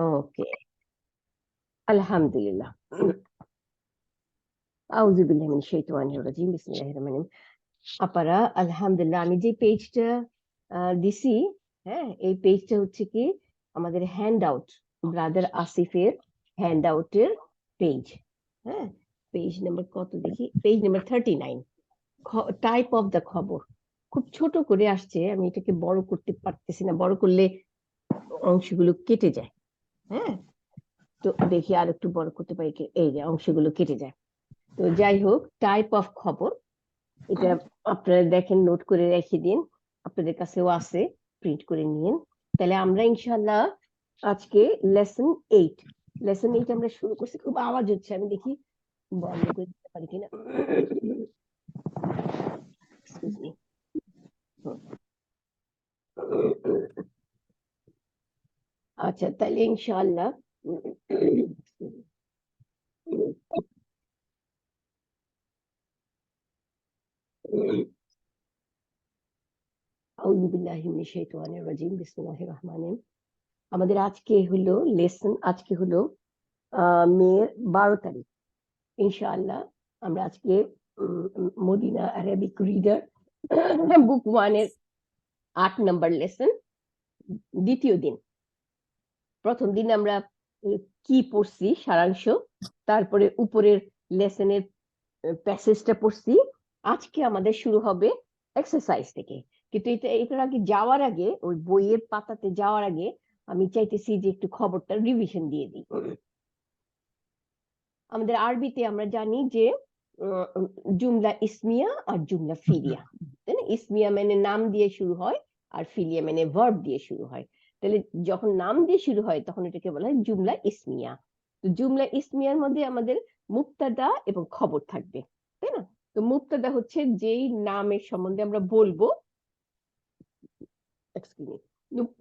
ওকে, আলহামদুলিল্লাহ। আউযু বিল্লাহি মিনাশ শাইতানির রাজিম, বিসমিল্লাহির রহমানির রহিম। আপারা আলহামদুলিল্লাহ, আমি যে পেজটা দিছি, হ্যাঁ, এই পেজটা হচ্ছে কি আমাদের হ্যান্ড আউট, ব্রাদার আসিফের হ্যান্ড আউটের পেজ। হ্যাঁ, পেজ নাম্বার কত দেখি, page number 39, type of the খবর। খুব ছোট করে আসছে, আমি এটাকে বড় করতে পারতেছি না, বড় করলে অংশগুলো কেটে যায়। হ্যাঁ, তো দেখি আর একটু বড় করতে পারি কি, এই যে অংশগুলো কেটে যায়। তো যাই হোক, টাইপ অফ খবর, এটা আপনারা দেখেন, নোট করে রেখে দিন, আপনাদের কাছেও আছে, প্রিন্ট করে নিন। তাহলে আমরা ইনশাআল্লাহ আজকে লেসন 8 আমরা শুরু করছি। খুব আওয়াজ হচ্ছে, আমি দেখি বন্ধ করে দিতে পারি কিনা। আচ্ছা, তাহলে ইনশাআল্লাহ আউযু বিল্লাহি মিনাশ শাইতানির রাজিম, বিসমিল্লাহির রহমানির রহিম। আমাদের আজকে হলো লেসন, আজকে হলো মে 12 তারিখ। ইনশাআল্লাহ আমরা আজকে মদিনা আরবিক রিডার বুক 1 এর 8 নম্বর লেসন, দ্বিতীয় দিন। প্রথম দিন আমরা কি পড়ছি সারাংশ, তারপরে উপরের লেসনের প্যাসেজটা পড়ছি। আজকে আমাদের শুরু হবে এক্সারসাইজ থেকে, কিন্তু এটার আগে যাওয়ার আগে, ওই বইয়ের পাতাতে যাওয়ার আগে আমি চাইতেছি যে একটু খবরটা রিভিশন দিয়ে দিই। আমাদের আরবিতে আমরা জানি যে জুমলা ইসমিয়া আর জুমলা ফিলিয়া, তাই না? ইসমিয়া মানে নাম দিয়ে শুরু হয়, আর ফিলিয়া মানে ভার্ব দিয়ে শুরু হয়। তাহলে যখন নাম দিয়ে শুরু হয় তখন এটাকে বলা হয় জুমলা ইসমিয়া। তো জুমলা ইসমিয়ার মধ্যে আমাদের মুবতাদা এবং খবর থাকবে, তাই না? তো মুবতাদা হচ্ছে যেই নামের সম্বন্ধে আমরা বলবো,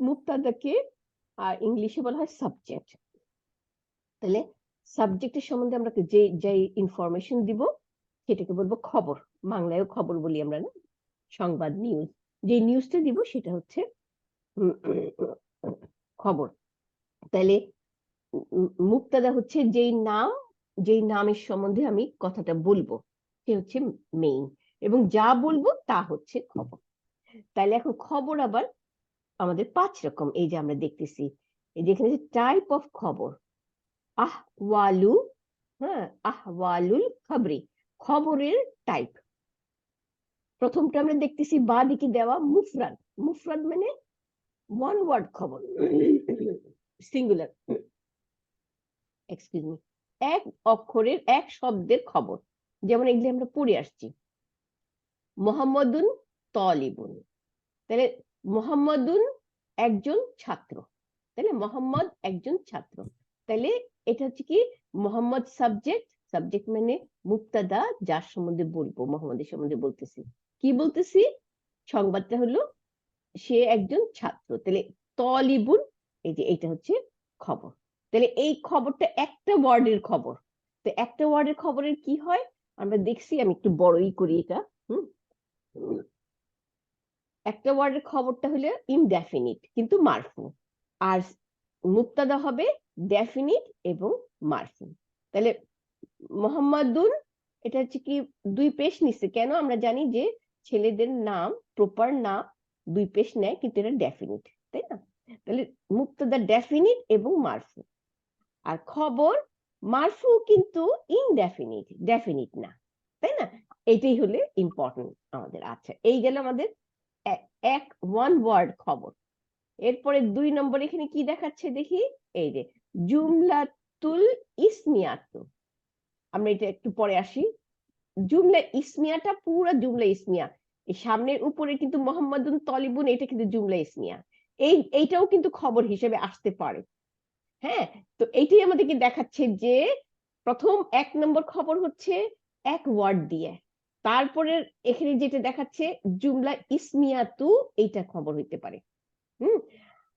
মুবতাদাকে আর ইংলিশে বলা হয় সাবজেক্ট। তাহলে সাবজেক্টের সম্বন্ধে আমরা যে ইনফরমেশন দিব সেটাকে বলবো খবর। বাংলায়ও খবর বলি আমরা, না? সংবাদ, নিউজ। যে নিউজটা দিব সেটা হচ্ছে খবর। তাহলে মুবতাদা হচ্ছে যেই নামের সম্বন্ধে আমি কথাটা বলবো সে হচ্ছে মেইন, এবং যা বলবো তা হচ্ছে খবর। তাহলে এখন খবর আবার আমাদের 5 রকম, এই যে আমরা দেখতেছি, এই যেখানে টাইপ অফ খবর, আহওয়ালু, হ্যাঁ, আহওয়ালুল খবরি, খবরের টাইপ। প্রথমটা আমরা দেখতেছি বা দিকে দেওয়া মুফরাদ। মুফরাদ মানে ওয়ান ওয়ার্ড খবর, সিঙ্গুলার, এক্সকিউজ মি, এক অক্ষরের, এক শব্দের খবর। যেমন এগুলি আমরা পড়ে আসছি, মোহাম্মদুন তলিবুন, তাহলে মোহাম্মদুন একজন ছাত্র, তাহলে মোহাম্মদ একজন ছাত্র। তাহলে এটা হচ্ছে কি মোহাম্মদ সাবজেক্ট, সাবজেক্ট মানে মুবতাদা, যার সম্বন্ধে বলবো, মোহাম্মদের সম্বন্ধে বলতেছি। কি বলতেছি? সংবাদটা হলো সে একজন ছাত্র, তাহলে তলিবুন, এই যে এটা হচ্ছে খবর। তাহলে এই খবরটা একটা ওয়ার্ডের খবর। তো একটা ওয়ার্ডের খবরের কি হয় আমরা দেখছি, আমি একটু বড়ই করি এটা। একটা ওয়ার্ডের খবরটা হলো ইনডেফিনিট কিন্তু মারফু, আর মুবতাদা হবে ডেফিনিট এবং মারফু। তাহলে মোহাম্মদুন, এটা হচ্ছে কি 2 পেশ নিচ্ছে, কেন? আমরা জানি যে ছেলেদের নাম, প্রপার নাম 2 পেশ নেয়, কিন্তু এটা ডেফিনিট, তাই না? তাহলে মুবতাদা ডেফিনিট এবং মারফু। আর খবর মারফু কিন্তু ইনডেফিনিট, ডেফিনিট না, তাই না? এটাই হলে ইম্পর্টেন্ট আমাদের। আচ্ছা, এই গেল আমাদের এক ওয়ান ওয়ার্ড খবর। এরপরে 2 নম্বর এখানে কি দেখাচ্ছে দেখি, এই যে জুমলাতুল ইসমিয়াতু। আমরা এটা একটু পরে আসি। জুমলা ইসমিয়াটা পুরো জুমলা ইসমিয়া, এই সামনের উপরে কিন্তু মোহাম্মদুন তলিবুন, এটা কিন্তু জুমলা ইসমিয়া, এইটাও কিন্তু খবর হিসেবে আসতে পারে। হ্যাঁ, তো এইটাই আমাদেরকে দেখাচ্ছে যে প্রথম 1 নম্বর খবর হচ্ছে এক ওয়ার্ড দিয়ে, তারপরে এখানে যেটা দেখাচ্ছে জুমলা ইসমিয়াতু, এইটা খবর হইতে পারে।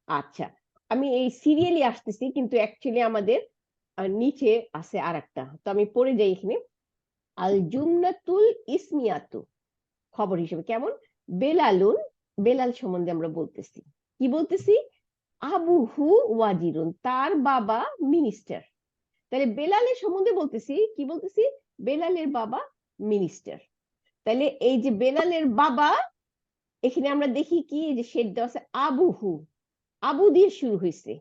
আচ্ছা, আমি এই সিরিয়ালি আসতেছি, কিন্তু অ্যাকচুয়ালি আমাদের নিচে আছে আরেকটা, তো আমি পড়ে যাই এখানে। আল জুমলাতুল ইসমিয়াতু, খবর হিসেবে কেমন? বেলালুন, বেলাল সম্বন্ধে আমরা বলতেছি, কি বলতেছি? আবুহু ওয়াজিরুন, তার বাবা মিনিস্টার। তাহলে বেলালের সম্বন্ধে বলতেছি, কি বলতেছি, বেলালের বাবা মিনিস্টার। তাহলে এই যে বেলালের বাবা, এখানে আমরা দেখি কি যে শেড দেওয়া আছে আবুহু, আবু দিয়ে শুরু হয়েছে,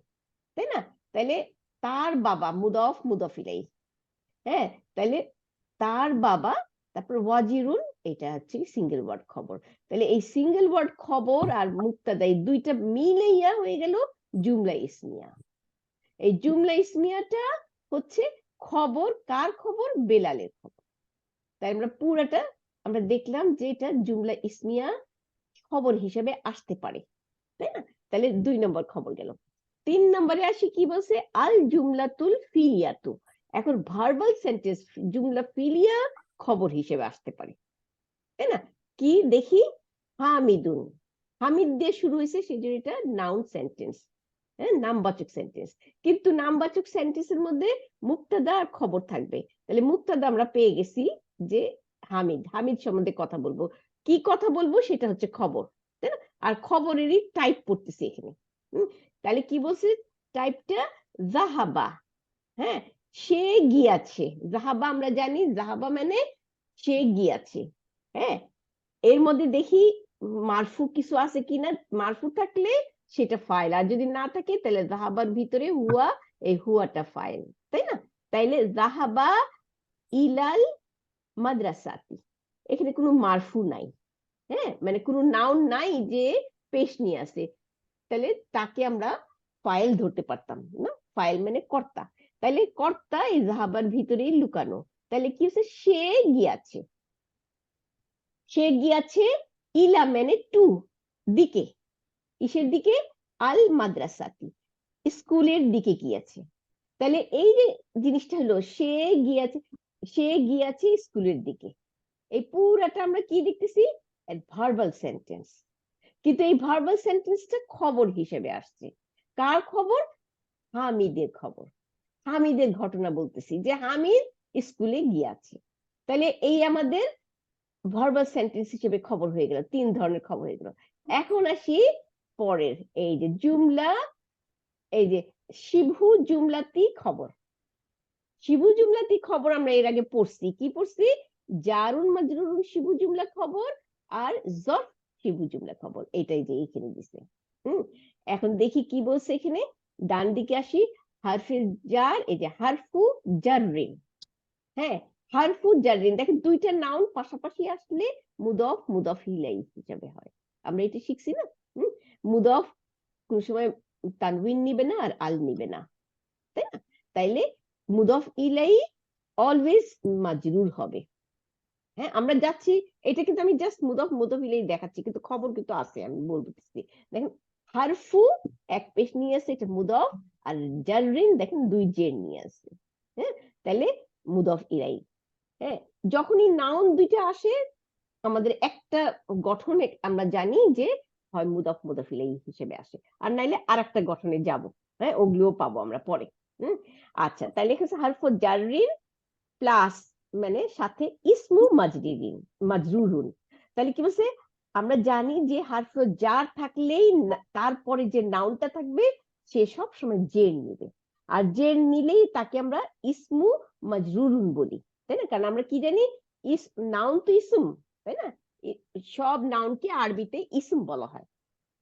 তাই না? তাহলে তার বাবা, মুদফ মুদফ ইলাইহি। হ্যাঁ, তাহলে তার বাবা, তারপর ওয়াজিরুন, এটা হচ্ছে সিঙ্গেল ওয়ার্ড খবর। তাহলে এই সিঙ্গেল ওয়ার্ড খবর আর মুক্তাদা এই দুইটা মিলাইয়া হয়ে গেল জুমলা ইসমিয়া। এই জুমলা ইসমিয়াটা হচ্ছে খবর, কার খবর, বেলালের খবর। তাই আমরা পুরাটা আমরা দেখলাম যে এটা জুমলা ইসমিয়া খবর হিসেবে আসতে পারে, তাই না? তাহলে 2 নম্বর খবর গেল। 3 নম্বরে আসি, কি বলছে, আল জুমলাতুল ফিলিয়াতু। এখন ভার্বাল সেন্টেন্স জুমলা ফিলিয়া খবর হিসেবে আসতে পারে, তাই না? কি দেখি, হামিদুন, হামিদ দিয়ে শুরু হয়েছে, সেই জন্য এটা নাউন সেন্টেন্স, হ্যাঁ, নামবাচক সেন্টেন্স। কিন্তু নামবাচক সেন্টেন্সের মধ্যে মুক্তাদা আর খবর থাকবে। তাহলে মুক্তাদা আমরা পেয়ে গেছি যে হামিদ, হামিদ সম্বন্ধে কথা বলবো, কি কথা বলবো সেটা হচ্ছে খবর, তাই না? আর খবরেরই টাইপ পড়তেছি এখানে। তাহলে কি বলছে টাইপটা, জাহাবা, হ্যাঁ, সে গিয়াছে। জাহাবা আমরা জানি, জাহাবা মানে সে গিয়াছে। হ্যাঁ, এর মধ্যে দেখি মারফু কিছু আছে কিনা, মারফু থাকলে সেটা ফাইল, আর যদি না থাকে তাহলে জাহাবার ভিতরে হুয়া, এই হুয়াটা ফাইল, তাই না? তাইলে জাহাবা ইলাল মাদ্রাসাতি, এখানে কোনো মারফু নাই, হ্যাঁ, মানে কোনো নাউন নাই যে পেশ নিয়ে আসে, তাহলে তাকে আমরা ফাইল ধরতে পারতাম না, ফাইল মানে কর্তা। তাহলে কর্তা এই জাহাবার ভিতরেই লুকানো। তাহলে কি হচ্ছে, সে গিয়াছে, সে গিয়াছে, ইলা মানে টু, দিকে, কিসের দিকে, আল মাদ্রাসাতি, স্কুলের দিকে গিয়েছে। তাহলে এই যে জিনিসটা হলো, সে গিয়েছে, সে গিয়েছে স্কুলের দিকে, এই পুরাটা আমরা কি দেখতেছি, ভার্বাল সেন্টেন্স। কিন্তু এই ভার্বাল সেন্টেন্সটা খবর হিসেবে আসছে, কার খবর, হামিদের খবর, হামিদের ঘটনা বলতেছি যে হামিদ স্কুলে গিয়েছে। তাহলে এই আমাদের ভার্বাল সেন্টেন্স হিসেবে খবর হয়ে গেল, 3 ধরনের খবর হয়ে গেল। এখন আসি পরের, এই যে জুমলা, এই যে শিবহু জুমলাতি খবর। শিবু জুমলাতি খবর আমরা এর আগে পড়ছি, কি পড়ছি, জারুন মাজরুরুন শিবু জুমলা খবর, আর জফ শিবু জুমলা খবর, এটাই যে এখানে দিছে। এখন দেখি কি বলছে এখানে, ডান দিকে আসি, হারফে জার, এই যে হারফু জাররিন। হ্যাঁ, হারফু জাররিন, দেখেন দুইটা নাউন পাশাপাশি আসলে মুদফ মুদফ ইলাইহি হিসাবে হয়, আমরা এটা শিখছি না। মুদফ কোন সময় তানউইন নিবে না আর আল নিবে না, তাই না? তাইলে মুদফ ইলাই অলওয়েজ মাজরুর হবে। হ্যাঁ, আমরা যাচ্ছি, এটা কিন্তু আমি জাস্ট মুদফ মুদফ ইলাই দেখাচ্ছি, কিন্তু খবর কিন্তু আছে, আমি বলতেছি। দেখেন হারফু এক পেশ নিয়ে আসছে, এটা মুদফ, আর জাররিন দেখেন 2 জের নিয়ে আসছে। হ্যাঁ, তাহলে মুদফ ইলাই। হ্যাঁ, যখনই নাউন দুইটা আসে আমাদের একটা গঠনে আমরা জানি যে হয় মুদফ মুদফ ইলাইহি হিসেবে আসে, আর নাইলে আরেকটা গঠনে যাব। হ্যাঁ, ওগুলোও পাবো আমরা পরে। আচ্ছা, তাহলে এখানে হারফু জাররিন প্লাস মানে সাথে ইসমু মাজরিরিন, মাজরুরুন। তাহলে কি বলছে, আমরা জানি যে হারফু জার থাকলেই তারপরে যে নাউনটা থাকবে সে সব সময় জের নিবে, আর জের নিলেই তাকে আমরা ইসমু মাজরুরুন বলি, তাই না? কারণ আমরা কি জানি, নাউন তো ইসম, তাই না? সব নাউনকে আরবিতে ইসম বলা হয়।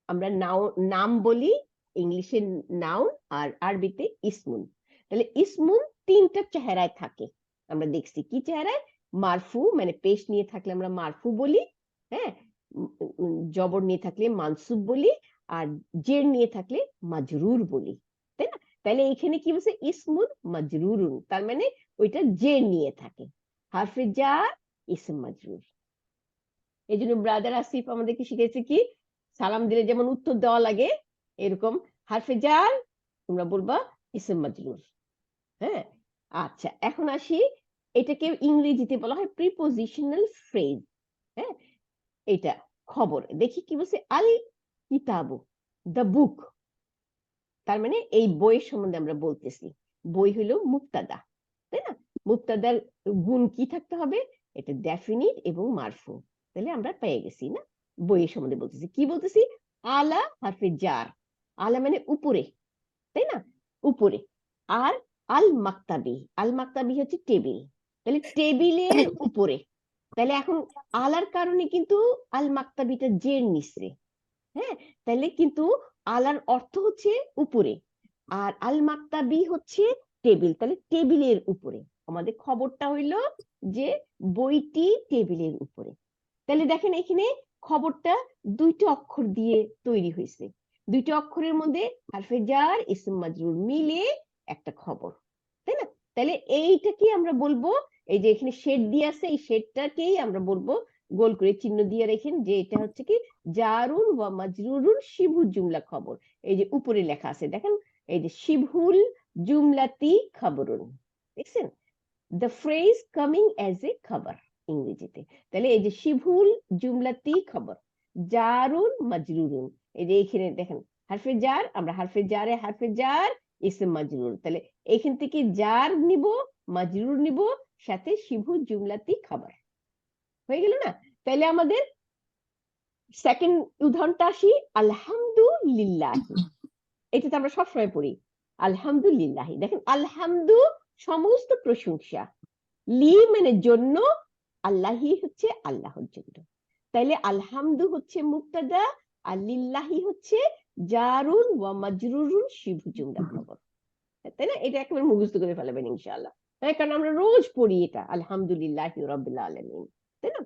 আমরা নাম বলি ইংলিশে নাউন, আর আরবিতে ইসমুন। তাহলে ইসমুন 3টা চেহারায় থাকে, আমরা দেখছি কি চেহারায়, মারফু মানে পেশ নিয়ে থাকলে আমরা মারফু বলি, হ্যাঁ, জবর নিয়ে থাকলে মানসুব বলি, আর জের নিয়ে থাকলে মাজরুর বলি, তাই না? তাহলে এখানে কি বলছে, ইসমুন মাজরুরুন, তার মানে ওইটা জের নিয়ে থাকে, হারফে জার ইসম মাজরুর। এই জন্য ব্রাদার আসিফ আমাদেরকে শিখেছে কি, সালাম দিলে যেমন উত্তর দেওয়া লাগে, এরকম হারফে জার তোমরা বলবা ইসম মাজরুর। হ্যাঁ, আচ্ছা, এখন আসি, এটাকে ইংরেজিতে বলা হয় প্রিপোজিশনাল ফ্রেজ। হ্যাঁ, এটা খবর, দেখি কি বলছে, আল কিতাবু, দ্য বুক, তার মানে এই বইয়ের সম্বন্ধে আমরা বলতেছি, বই হলো মুক্তাদা, তাই না? মুক্তাদার গুণ কি থাকতে হবে, এটা ডেফিনিট এবং মারফু। তাহলে আমরা পেয়ে গেছি না, বইয়ের সম্বন্ধে বলতেছি, কি বলতেছি, আলা হারফে জার, আলা মানে উপরে, তাই না, উপরে। আর আল মাকতাবি হচ্ছে টেবিল, তাহলে টেবিলের উপরে। তাহলে এখন আলার কারণে কিন্তু আল মাকতাবিটা জের নিচ্ছে, হ্যাঁ, তাহলে কিন্তু আলার অর্থ হচ্ছে উপরে, আর আল মাকতাবি হচ্ছে টেবিল, তাহলে টেবিলের উপরে। আমাদের খবরটা হইলো যে বইটি টেবিলের উপরে। তাহলে দেখেন এখানে খবরটা দুইটা অক্ষর দিয়ে তৈরি হয়েছে, দুইটা অক্ষরের মধ্যে হারফে জার ইসম মাজরুর মিলে একটা খবর, তাই না? তাহলে এইটাকে আমরা বলবো, এই যে এখানে শেড দিয়ে আছে, এই শেডটাকেই আমরা বলবো, গোল করে চিহ্ন দিয়ে রেখেন, যে এটা হচ্ছে কি জারুন ওয়া মাজরুরুন শিবহুল জুমলা খবর। এই যে উপরে লেখা আছে দেখেন, এই যে শিবহুল জুমলাতি খবরুন, দেখছেন, the phrase coming as a খবর ইংরেজিতে। তাহলে এই যে শিবহুল জুমলাতি খবর, জারুন মাজরুরুন, এই যে এখানে দেখেন হারফে জার, আমরা হারফে জার ইসম মাজরুর, তাহলে এখান থেকে জার নিব, মাজরুর নিব, সাথে শিবহুল জুমলাতি খবর হয়ে গেল না? তাহলে আমাদের সেকেন্ড উদাহরণটা আসি, আলহামদুলিল্লাহ, এটা তো আমরা সবসময় পড়ি, আলহামদুলিল্লাহ। দেখেন আলহামদু সমস্ত প্রশংসা, লি মানে জন্য, আল্লাহি হচ্ছে আল্লাহর জন্য। তাইলে আলহামদু হচ্ছে মুবতাদা, আর লিল্লাহি হচ্ছে জারুন ওয়া মাজরুরুন শিবহু জুমলা খবর, তাই না? এটা একেবারে মুখস্থ করে ফেলাবেন ইনশাআল্লাহ, হ্যাঁ, কারণ আমরা রোজ পড়ি এটা, আলহামদুলিল্লাহি রাব্বিল আলামিন, তাই না?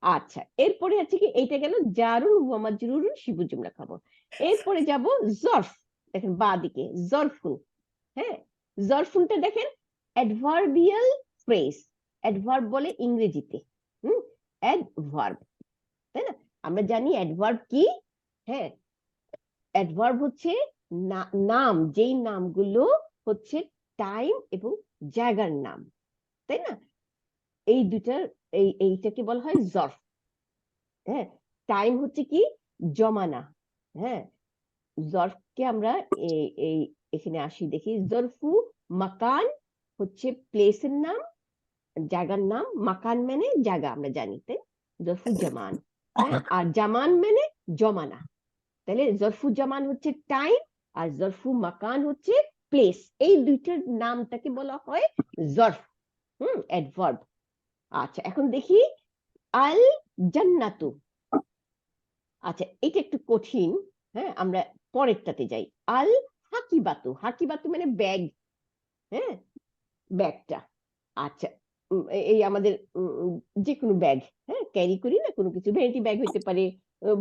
আচ্ছা, এরপরে আছে কি, এইটা গেল জারুন ওয়া মাজরুরুন শিবহু জুমলা খবর। এরপরে যাব জরফ, দেখেন বা দিকে জরফুন, হ্যাঁ, জরফুনটা দেখেন অ্যাডভার্বিয়াল ফ্রেজ, অ্যাডভার্ব বলে ইংরেজিতে, অ্যাডভার্ব, তাই না? আমরা জানি অ্যাডভার্ব কি, হ্যাঁ, অ্যাডভার্ব হচ্ছে নাম, যেই নামগুলো হচ্ছে টাইম এবং জায়গার নাম, তাই না? এই দুটার এইটাকে বলা হয় জরফ, হ্যাঁ। টাইম হচ্ছে কি জমানা, হ্যাঁ, জরফকে আমরা এই এখানে আসি দেখি, জরফু মাকান হচ্ছে প্লেসের নাম, জায়গার নাম, মাকান মানে জায়গা আমরা জানি, তাই জরফু জামান, হ্যাঁ, আর জামান মানে জমানা। তাহলে জরফু জামান হচ্ছে টাইম, আর জরফু মাকান হচ্ছে প্লেস, এই দুইটার নামটাকে বলা হয় জরফ, অ্যাডভার্ব। আচ্ছা, এখন দেখি আল জান্নাতু। আচ্ছা, এটা একটু কঠিন, হ্যাঁ, আমরা পরেরটাতে যাই। আল হাকিবাতু, হাকিবাতু মানে ব্যাগ, হ্যাঁ, ব্যাগটা। আচ্ছা, এই আমাদের যে কোনো ব্যাগ, হ্যাঁ, ক্যারি করি না কোনো কিছু, ভ্যানিটি ব্যাগ হইতে পারে,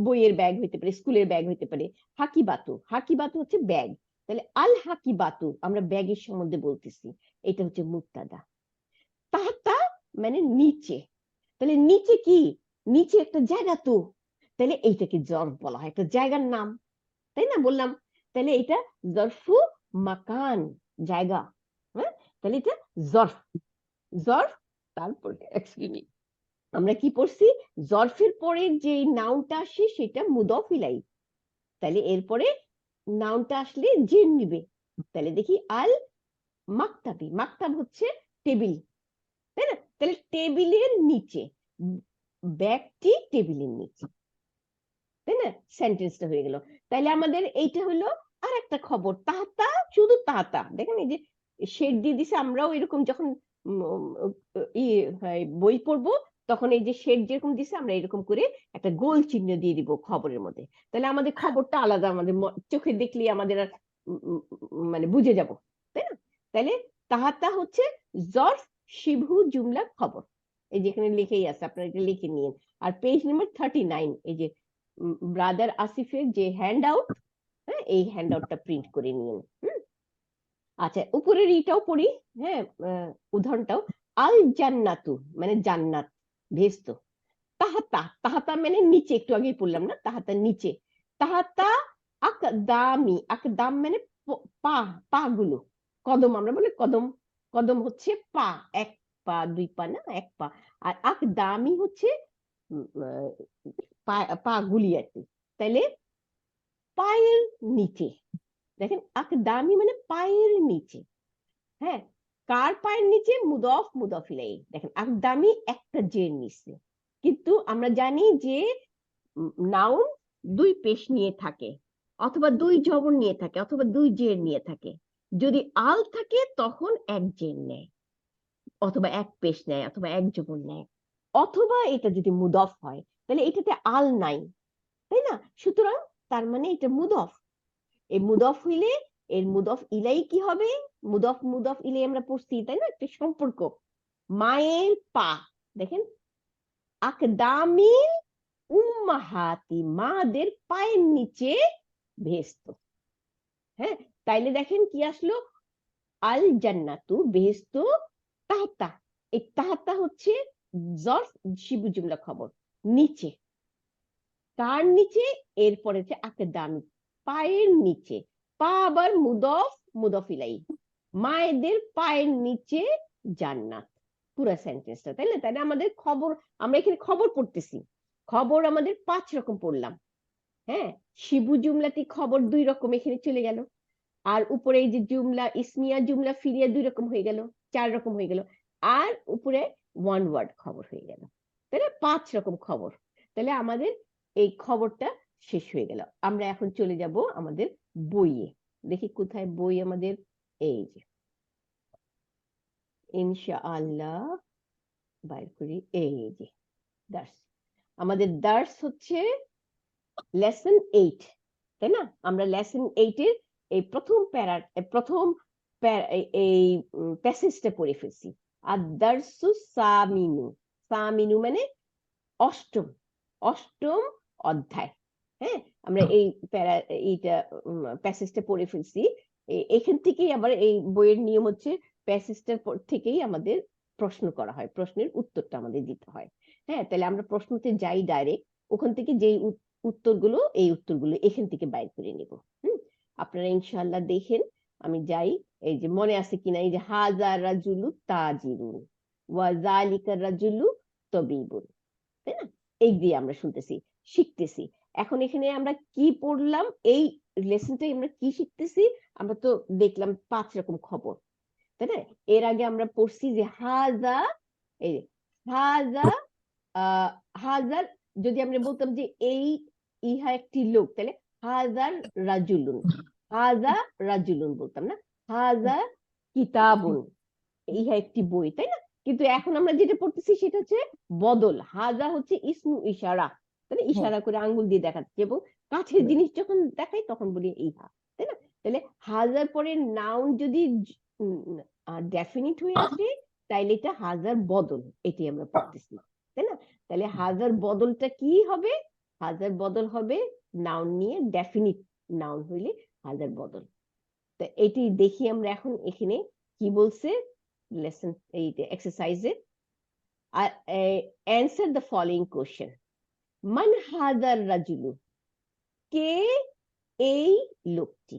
বইয়ের ব্যাগ হইতে পারে, স্কুলের ব্যাগ হইতে পারে। হাকিবাতু, হাকিবাতু হচ্ছে ব্যাগ, তাহলে আল হাকিবাতু আমরা ব্যাগের সম্বন্ধে বলতেছি, এটা হচ্ছে মুবতাদা। তাহতা মানে নিচে, তাহলে নিচে কি, নিচে একটা জায়গা তো, তাহলে এইটাকে জরফ বলা হয়, একটা জায়গার নাম, তাই না, বললাম। তাহলে এটা জরফু মাকান, জায়গা, হ্যাঁ, তাহলে এটা জরফ, জরফ। তারপরে আমরা কি পড়ছি, জরফের পরে যে নাউনটা আসে সেটা মুদফ ইলাই, তাহলে এরপরে নাউনটা আসলে জের নিবে। তাহলে দেখি আল মাকতাবি, মাকতাব হচ্ছে টেবিল, তাই না? তাহলে টেবিলের নিচে, ব্যাগটি টেবিলের নিচে, তাই না, সেন্টেন্সটা হয়ে গেল। তাহলে আমাদের এইটা হলো আর একটা খবর, তাহাতা, শুধু তাহাতা, দেখেন এই যে শেড দিয়ে দিছে, আমরাও এরকম যখন বই পড়বো তখন এই যে শেড যেরকম দিছে আমরা এরকম করে একটা গোল চিহ্ন দিয়ে দিব খবরের মধ্যে, তাহলে আমাদের খবরটা আলাদা, আমাদের চোখে দেখলে আমাদের আর মানে বুঝে যাব, তাই না? তাহলে তাহাতা হচ্ছে জরফ শিবহু জুমলা খবর, এই যেখানে লিখেই আছে, আপনারা এটা লিখে নিন। আর পেজ নাম্বার 39, এই যে ব্রাদার আসিফের যে হ্যান্ড আউট, হ্যাঁ, এই হ্যান্ড আউটটা প্রিন্ট করে নিন। আচ্ছা, উপরের ইটাও পড়ি, হ্যাঁ, উদাহরণটাও, আল জান্নাতু মানে জান্নাত, ভেস্ত। তাহাতা, তাহাতা মানে নিচে, একটু আগেই পড়লাম না, তাহাতা নিচে। তাহাতা আকদামি, আকদাম মানে পা, পা গুলো, কদম আমরা বলি কদম, কদম হচ্ছে পা, এক পা দুই পা না, এক পা। আর আকদামি হচ্ছে পা গুলি আর কি, তাইলে পায়ের নিচে, দেখেন আকদামি মানে পায়ের নিচে, হ্যাঁ, কার পায়ের নিচে, মুদফ মুদফ ইলাইহি, দেখেন আকদামি একটা জের নিচে, কিন্তু আমরা জানি যে নাউন দুই পেশ নিয়ে থাকে, অথবা দুই জবর নিয়ে থাকে, অথবা দুই জের নিয়ে থাকে। যদি আল থাকে তখন এক জের নেয়, অথবা এক পেশ নেয়, অথবা এক জবর নেয়। অথবা এটা যদি মুদফ হয় তাহলে এটাতে আল নাই, তাই না? সুতরাং তার মানে এটা মুদফ। এই মুদফ হইলে এর মুদফ ইলাই কি হবে? মুদফ মুদফ ইলাই আমরা পড়ছি, তাই না? একটা সম্পর্ক। মায়ের পা, দেখেন, আকদামিল উম্মাহাতি, মাদের পায়ের নিচে ভেস্ত। হ্যাঁ, তাইলে দেখেন কি আসলো, আল জান্নাতু বেহেশত তাহতা। এই তাহতা হচ্ছে জর্ফ শিবু জুমলা খবর, নিচে। কার নিচে? এরপরে হচ্ছে আকদামি, পায়ের নিচে। পা আবার মুদফ মুদফ ইলাই, মায়েদের পায়ের নিচে জান্নাত। পুরা সেন্টেন্সটা, তাই না? তাহলে আমাদের খবর, আমরা এখানে খবর পড়তেছি, খবর আমাদের 5 রকম পড়লাম। হ্যাঁ, শিবু জুমলাটি খবর 2 রকম এখানে চলে গেল। আর উপরে এই যে জুমলা ইসমিয়া জুমলা ফিরিয়া 2 রকম হয়ে গেল, 4 রকম হয়ে গেল। আর উপরে ওয়ান ওয়ার্ড খবর হয়ে গেল, তাহলে 5 রকম খবর। তাহলে আমাদের এই খবরটা শেষ হয়ে গেল। আমরা এখন চলে যাব আমাদের বইয়ে। দেখি কোথায় বই আমাদের, এই যে ইনশাআল্লাহ বাইর করি, এই যে দার্স। আমাদের দার্স হচ্ছে লেসন 8, তাই না? আমরা লেসন 8 এর এই প্রথম প্রথম এই প্যাসেজটা পড়ে ফেলছি। আর দারসু সামিনু, সামিনু মানে অষ্টম, অষ্টম অধ্যায়। হ্যাঁ, আমরা এই এইটা প্যাসেজটা পড়ে ফেলছি। এখান থেকেই আবার এই বইয়ের নিয়ম হচ্ছে প্যাসেজটার থেকেই আমাদের প্রশ্ন করা হয়, প্রশ্নের উত্তরটা আমাদের দিতে হয়। হ্যাঁ, তাহলে আমরা প্রশ্নতে যাই ডাইরেক্ট, ওখান থেকে যেই উত্তরগুলো, এই উত্তরগুলো এখান থেকে বাইর করে নিব। আপনারা ইনশাআল্লাহ দেখেন, আমি যাই। এই যে মনে আছে কিনা, এই যে হাজা রাজুলু তাজিরুন ওয়া যালিকা রাজুলু তবিবুন, তাই না? এই দিয়ে আমরা শুনতেছি, শিখতেছি। এখন এখানে আমরা কি পড়লাম, এই লেসনটাই আমরা কি শিখতেছি? আমরা তো দেখলাম 5 রকম খবর, তাই না? এর আগে আমরা পড়ছি যে হাজা, এই হাজা, হাজার, যদি আমরা বলতাম যে এই ইহা একটি লোক, তাহলে হাজার রাজুলুন, হাজা রাজুলুন বলতাম না, হাজা কিতাবুন, ইহা একটি বই, তাই না? কিন্তু এখন আমরা যেটা পড়তেছি সেটা হচ্ছে বদল। হাজা হচ্ছে ইসমু ইশারা, তাহলে ইশারা করে আঙ্গুল দিয়ে দেখাচ্ছে, এবং কাছের জিনিস যখন দেখাই তখন বলি ইহা, তাই না? তাহলে হাজার পরে নাউন যদি ডেফিনিট হয়ে আসে তাইলে এটা হাজার বদল, এটি আমরা পড়তেছি, তাই না? তাহলে হাজার বদলটা কি হবে? হাজার বদল হবে নাউন নিয়ে, ডেফিনিট নাউন হইলে হাজার বদল। তো এটি দেখি আমরা এখন এখানে কি বলছে লেসন এই এক্সারসাইজে। Answer the following question. মান হাজার রাজুলু, কে এই লোকটি,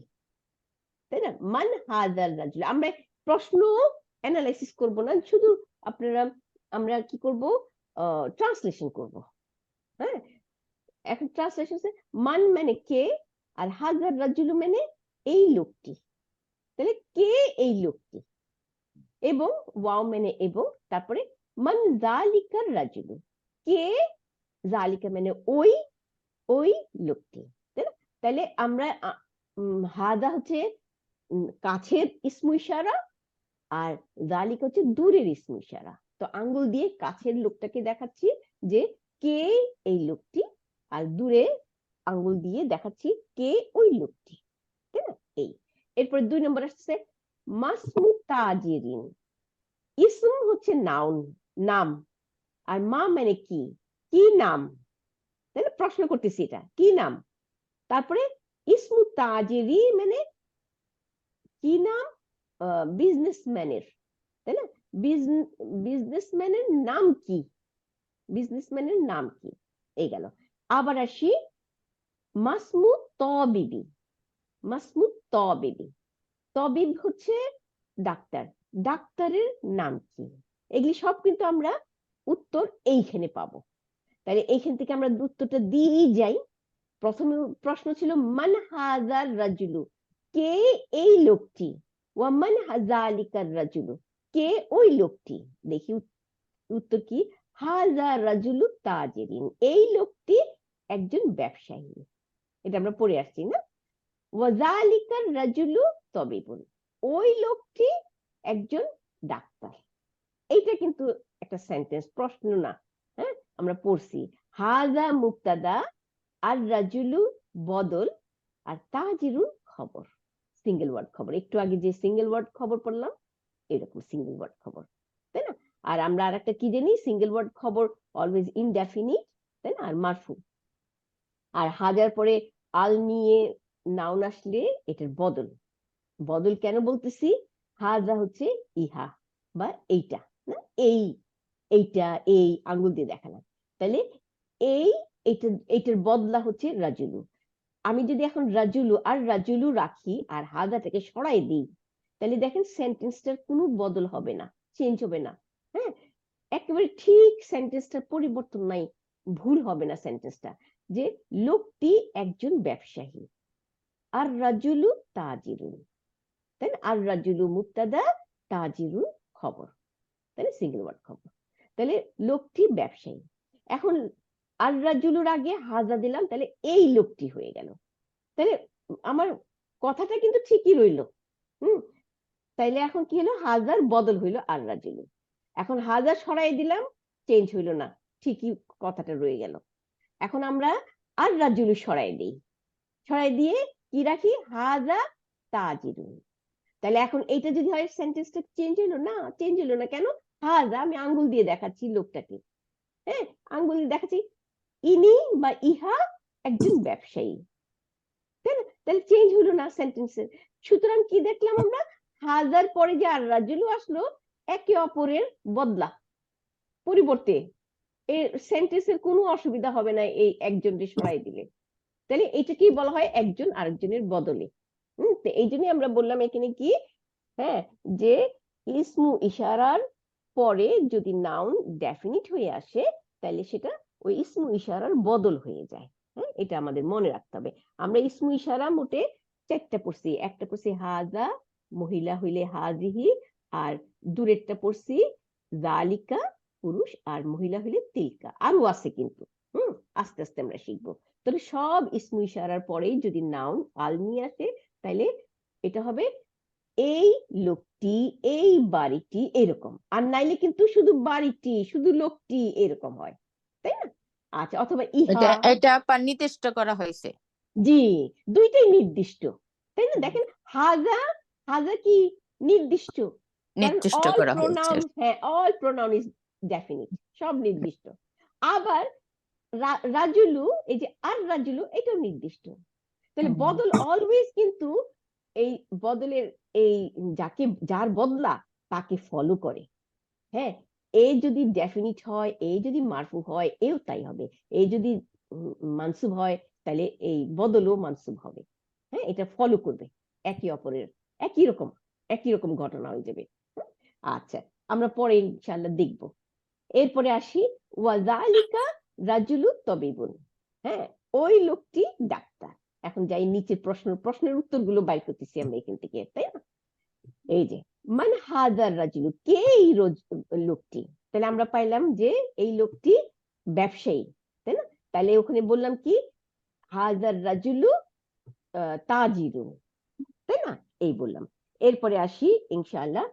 তাই না? মান হাজার রাজুলু, আমরা প্রশ্ন অ্যানালাইসিস করব না, শুধু আপনারা, আমরা কি করব, ট্রান্সলেশন করব। হ্যাঁ, এখন ট্রান্সলেশন, মান মানে কে, আর হাজার রাজুলু মানে এই লোকটি, তাহলে কে এই লোকটি, এবং ওয়াও মানে এবং, তারপরে মান জালিকার রাজুলু, কে, জালিকা মানে ওই, ওই লোকটি, তাই না? তাহলে আমরা হাদা হচ্ছে কাছের ইসমু ইশারা, আর জালিকা হচ্ছে দূরের ইসমু ইশারা। তো আঙ্গুল দিয়ে কাছের লোকটাকে দেখাচ্ছি যে কে এই লোকটি, আর দূরে আঙ্গুল দিয়ে দেখাচ্ছি কে ওই লোকটি, তাই না? এই এরপর 2 নম্বর আসছে মাসমু তাজিরিন। ইসম হচ্ছে নাউন, নাম, আর মা মানে কি, কি নাম, তাহলে প্রশ্ন করতেছি এটা কি নাম। তারপরে ইসমু তাজিরি মানে কি নাম, বিজনেসম্যানের, তাই না? বিজনেসম্যানের নাম কি, বিজনেসম্যানের নাম কি, এই গেল। আবার আসি মাসমু তবিবি, মাসমু তবিবি, তবিব হচ্ছে ডাক্তার, ডাক্তারের নাম কি। এগুলি সব কিন্তু আমরা উত্তর এইখানে পাবো। তাহলে এইখান থেকে আমরা উত্তরটা দিয়ে যাই। প্রথমে প্রশ্ন ছিল মান হাজার রাজুলু, কে এই লোকটি, ওয়া মান হাজালিকার রাজুলু, কে ওই লোকটি। দেখি উত্তর কি, হাজার রাজুলু তাজিরিন, এই লোকটি একজন ব্যবসায়ী। এটা আমরা পড়ে আসছি না? ওয়াজালিকার রাজুলু তবিবুন, ওই লোকটি একজন ডাক্তার। এইটা কিন্তু একটা সেন্টেন্স, প্রশ্ন না। হ্যাঁ, আমরা পড়ছি হাজা মুবতাদা আর রাজুলু বদল আর তাজিরুল খবর, সিঙ্গেল ওয়ার্ড খবর। একটু আগে যে সিঙ্গেল ওয়ার্ড খবর পড়লাম, এরকম সিঙ্গেল ওয়ার্ড খবর, তাই না? আর আমরা আর একটা কি জানি, সিঙ্গেল ওয়ার্ড খবর অলওয়েজ ইনডেফিনিট, তাই না, আর মারফু। আর হাজার পরে আল নিয়ে নাউন আসলে এটার বদল। বদল কেন বলতেছি? হাজা হচ্ছে ইহা বা এইটা, না এই, এইটা, এই আঙ্গুল দিয়ে দেখালাম, তাহলে এই, এইটার বদলা হচ্ছে রাজুলু। আমি যদি এখন রাজুলু আর রাজুলু রাখি আর হাজাটাকে সরাই দিই, তাহলে দেখেন সেন্টেন্সটার কোনো বদল হবে না, চেঞ্জ হবে না। হ্যাঁ, একেবারে ঠিক সেন্টেন্সটার পরিবর্তন নাই, ভুল হবে না সেন্টেন্সটা। যে লোকটি একজন ব্যবসায়ী, আর রাজুলু তাজিরুন, তাই না? আর রাজুলু মুবতাদা, তাজিরুন খবর, তাই না, সিঙ্গেল ওয়ার্ড খবর। তাহলে লোকটি ব্যবসায়ী। এখন আর রাজুলুর আগে হাজা দিলাম, তাহলে এই লোকটি হয়ে গেল। তাহলে আমার কথাটা কিন্তু ঠিকই রইলো। তাইলে এখন কি হলো, হাজার বদল হইলো আর রাজুলু। এখন হাজার সরাই দিলাম, চেঞ্জ হইলো না, ঠিকই কথাটা রয়ে গেল। এখন আমরা আর রাজুলু সরাই দিই, সরাই দিয়ে কি রাখি, হাজা তাজিরুন। তাহলে এখন এইটা যদি হয়, সেন্টেন্সটা চেঞ্জ হলো না? চেঞ্জ হলো না কেন? হাজা, আমি আঙ্গুল দিয়ে দেখাচ্ছি লোকটাকে, হ্যাঁ, আঙ্গুল দিয়ে দেখাচ্ছি, ইনি বা ইহা একজন ব্যবসায়ী, তাই না? তাহলে চেঞ্জ হলো না সেন্টেন্সের। সুতরাং কি দেখলাম আমরা, হাজার পরে যে আর রাজুলু আসলো, একে অপরের বদলা, পরিবর্তে, এই সেন্টেন্সের কোনো অসুবিধা হবে না এই একজনকে সরাই দিলে। তাহলে এটাকেই বলা হয় একজন আরেকজনের বদলে। তো এই জন্যই আমরা বললাম এখানে কি, হ্যাঁ, যে ইসমু ইশারার পরে যদি নাউন ডেফিনিট হয়ে আসে, তাহলে সেটা ওই ইসমু ইশারার বদল হয়ে যায়। হ্যাঁ, এটা আমাদের মনে রাখতে হবে। আমরা ইসমু ইশারা মোটে চারটা পড়ছি। একটা পড়ছি হাজা, মহিলা হইলে হাজিহি, আর দূরেরটা পড়ছি জালিকা, পুরুষ, আর মহিলা হইলে তিলকা। আরো আছে কিন্তু, আস্তে আস্তে আমরা শিখবো। তবে সব ইসমু ইশারার পরেই যদি নাউন আল নিয়ে আসে, তাহলে এটা হবে এই লোকটি, এই বাড়িটি, এরকম। আর নাইলে কিন্তু শুধু বাড়িটি, শুধু লোকটি, এরকম হয়, তাই না? আচ্ছা, অথবা ইহা। এটা নির্দিষ্ট করা হয়েছে। জি, দুইটাই নির্দিষ্ট, তাই না? দেখেন হাজা, হাজা কি নির্দিষ্ট, কারণ নির্দিষ্ট অল করা হয়েছে। প্রোনাউন, হ্যাঁ, অল প্রোনাউন ইজ ডেফিনিট, সব নির্দিষ্ট। আবার রাজুলু, এই যে আর রাজুলু, এটাও নির্দিষ্ট। তাহলে বদল অলওয়েজ কিন্তু এই বদলের, এই যাকে, যার বদলা তাকে ফলো করে। হ্যাঁ, এ যদি ডেফিনিট হয়, এ যদি মারফু হয়, এও তাই হবে। এ যদি মানসুব হয়, তাহলে এই বদলও মানসুব হবে। হ্যাঁ, এটা ফলো করবে একে অপরের, একই রকম ঘটনা হয়ে যাবে। আচ্ছা, আমরা পরে ইনশাআল্লাহ দেখব। এরপরে আসি ওয়াজালিকা রাজুলু তবিবুন, হ্যাঁ, ওই লোকটি ডাক্তার। এখন যাই নিচের প্রশ্নের উত্তরগুলো বাইর করতেছি আমরা এখান থেকে, তাই না? এই যে মান হাজার রাজুলু, কে এই লোকটি? তাহলে আমরা পাইলাম যে এই লোকটি ব্যবসায়ী, তাই না? তাহলে ওখানে বললাম কি, হাজার রাজুলু তাজিরুন, তাই না? এই বললাম। এরপরে আসি ইনশাআল্লাহ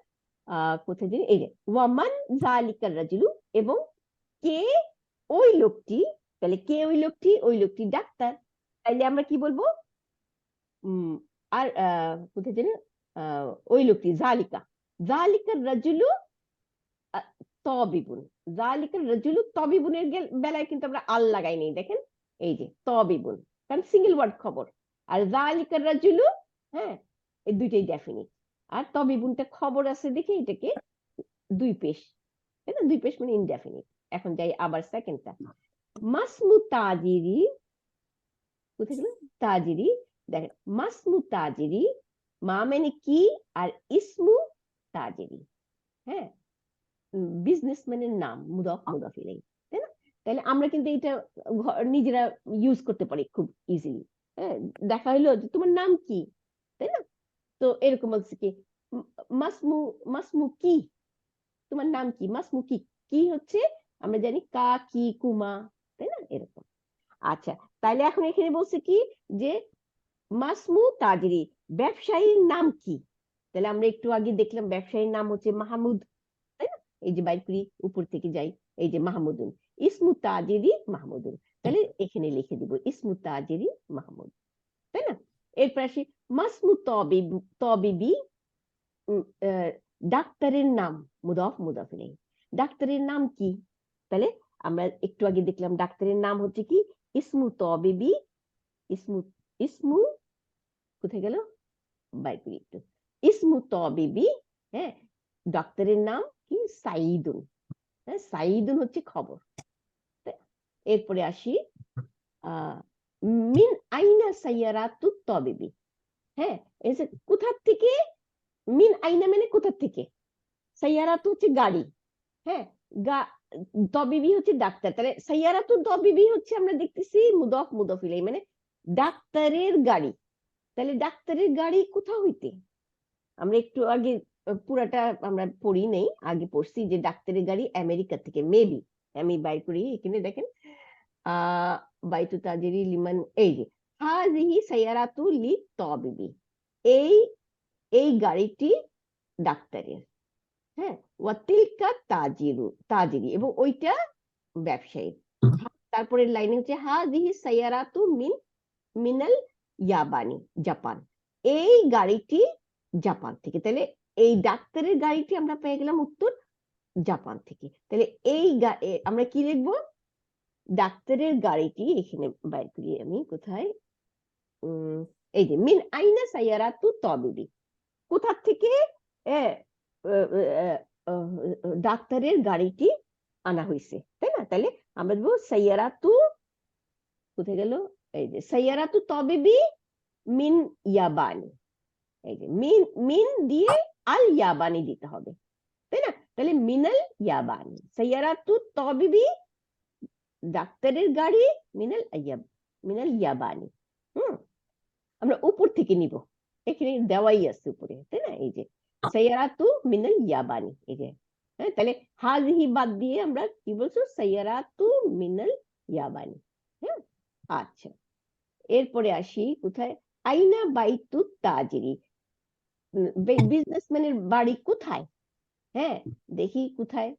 কোথায় দিন, এই যে ওয়ামান জালিকার রাজুলু, এবং কে ওই লোকটি। তাহলে কে ওই লোকটি? ওই লোকটি ডাক্তার। তাইলে আমরা কি বলবো, আর কোথায় যেন, ওই লোকটি জালিকা, জালিকার রাজুলু তবিবুন। জালিকার রাজুলু তবিবুনের বেলায় কিন্তু আমরা আল লাগাই নেই, দেখেন, এই যে তবিবুন, কারণ সিঙ্গেল ওয়ার্ড খবর। আর জালিকার রাজুলু, হ্যাঁ, এই দুইটাই ডেফিনিট। আর তবিবুনটা খবর আছে দেখে এটাকে দুই পেশ, তাই না? দুই পেশ মানে ইনডেফিনিট। এখন যাই আবার সেকেন্ডটা, মাসমু তাজিরি, কোথায় গেল তাজিরি, দেখেন মাসমু তাজিরি, মা মানে কি, আর ইসমু তাজিরি, হ্যাঁ, বিজনেসম্যানের নাম, মুদাফ মুদাফ ইলাইহি, তাই না? তাহলে আমরা কিন্তু এটা নিজেরা ইউজ করতে পারি খুব ইজিলি। হ্যাঁ, দেখা হলো যে তোমার নাম কি, তাই না? তো এরকম বলছে কি, মাসমু, মাসমু কি, তোমার নাম কি, মাসমু কি, কি হচ্ছে আমরা জানি কা, কি, কুমা, তাই না, এরকম। আচ্ছা, তাইলে এখন এখানে বলছে কি, যে মাসমু তাজরি, ব্যবসায়ীর নাম কি? তাহলে আমরা একটু আগে দেখলাম ব্যবসায়ীর নাম হচ্ছে মাহমুদ, তাই না? এই যে বাইর করি, উপর থেকে যাই, এই যে মাহমুদুন, ইসমু তাজরি মাহমুদুন। তাহলে এখানে লিখে দিব ইসমু তাজরি মাহমুদ, তাই না? এরপর আসি মাসমু তবিবি, ডাক্তারের নাম, মুদাফ মুদাফ ইলাইহি। ডাক্তারের নাম কি? তাহলে আমরা একটু আগে দেখলাম ডাক্তারের নাম হচ্ছে কি ইসমু তবিবি, ইসমু ইসমু কোথায় গেল, বাইর করি একটু, ইসমু তবিবি, হ্যাঁ, ডাক্তারের নাম কি সাইদুন, হ্যাঁ, সাইদুন হচ্ছে খবর। এরপরে আসি মিন আইনা সাইয়ারাতু তবিবি, হ্যাঁ, এসে কোথা থেকে, মিন আইনা মানে কোথা থেকে, সাইয়ারাতু হচ্ছে গাড়ি, হ্যাঁ, তবিবি হচ্ছে ডাক্তার, তাহলে সাইয়ারাতু তবিবি হচ্ছে আমরা দেখতেছি মুদাফ মুদাফ ইলাইহি, মানে ডাক্তারের গাড়ি। তাহলে ডাক্তারের গাড়ি কোথা হইতে, আমরা একটু আগে পুরাটা আমরা পড়ি নেই, আগে পড়ছি যে ডাক্তারের গাড়ি আমেরিকা থেকে, মেবি, আমি বাইর করি এখানে দেখেন, বাইতু তাজিরি লিমান, এই যে হাজিহি সাইয়ারাতু লি তবিবি, এই এই গাড়িটি ডাক্তারের, হ্যাঁ, ওয়াতিলকা তাজিরি, এবং ওইটা ব্যবসায়ীর। তারপরের লাইনে হচ্ছে হাজিহি সাইয়ারাতু মিনাল ইয়াবানি, জাপান, এই গাড়িটি জাপান থেকে। তাহলে এই ডাক্তারের গাড়িটি আমরা পেয়ে গেলাম উত্তর জাপান থেকে। তাহলে আমরা কি লিখবো, ডাক্তারের গাড়িটি, এখানে বাইর করি আমি কোথায়, এই যে মিন আইনা সাইয়ারাতু তবিবি, কোথা থেকে ডাক্তারের গাড়িটি আনা হয়েছে, তাই না? তাহলে আমরা দেবো সাইয়ারাতু, কোথায় গেল, এই যে সাইয়ারাতু তবিবি মিন ইয়াবানি, এই যে মিন মিন দিয়ে আল ইয়াবানি দিতে হবে, তাই না? তাহলে মিনাল ইয়াবানি, সাইয়ারাতু তবিবি ডাক্তারের গাড়ি মিনাল ইয়াবানি। আমরা উপর থেকে নিব, এখানে দেওয়াই আছে উপরে, তাই না? এই যে সাইয়ারাতু মিনাল ইয়াবানি, এই যে, হ্যাঁ, তাহলে হাজিহি বাদ দিয়ে আমরা কি বলছো, সাইয়ারাতু মিনাল ইয়াবানি, হ্যাঁ। আচ্ছা, এরপরে আসি কোথায়, আইনা বাইতু তাজিরি, বিজনেসম্যানের বাড়ি কোথায়, হ্যাঁ, দেখি কোথায়,